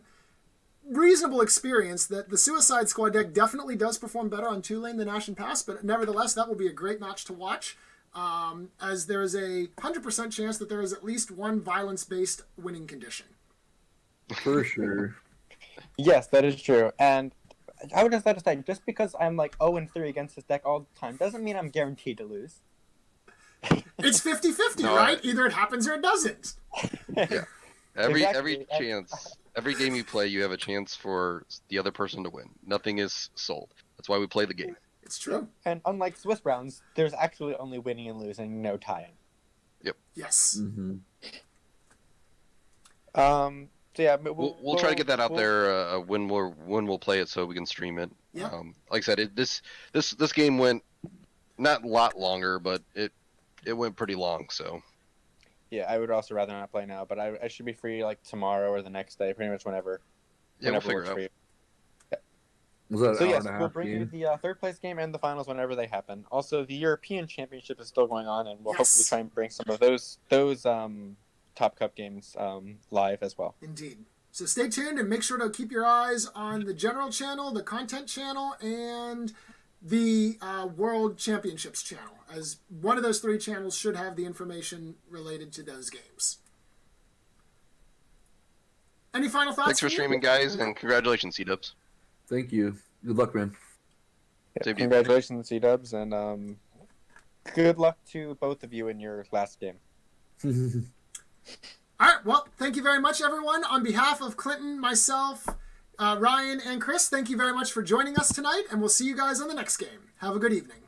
reasonable experience that the Suicide Squad deck definitely does perform better on 2-lane than Ashen Pass, but nevertheless, that will be a great match to watch, as there is a 100% chance that there is at least one violence-based winning condition. For sure. Yes, that is true. And I would just like to say, just because I'm like 0-3 against this deck all the time doesn't mean I'm guaranteed to lose. It's 50-50, No, right? Either it happens or it doesn't. Yeah. Every Exactly. chance, every game you play, you have a chance for the other person to win. Nothing is sold. That's why we play the game. It's true. And unlike Swiss rounds, there's actually only winning and losing, no tying. Yes. Mm-hmm. So yeah, We'll try to get that out there when we'll play it so we can stream it. Yeah. Like I said, this game went not a lot longer, but it went pretty long. So Yeah, I would also rather not play now, but I should be free like tomorrow or the next day, pretty much whenever. yeah, we'll whenever figure works it for out. you. Was that an So hour yes, and a we'll half bring you game? the third place game and the finals whenever they happen. Also, the European Championship is still going on, and we'll Yes. hopefully try and bring some of those Top Cup games live as well. Indeed. So stay tuned and make sure to keep your eyes on the general channel, the content channel, and the World Championships channel, as one of those three channels should have the information related to those games. Any final thoughts? Thanks for from you? streaming, guys, and congratulations, Cdubs. Thank you. Good luck, man. Same to you. Congratulations, Cdubs, and good luck to both of you in your last game. All right. Well, thank you very much, everyone. On behalf of Clinton, myself, Ryan, and Chris, thank you very much for joining us tonight, and we'll see you guys on the next game. Have a good evening.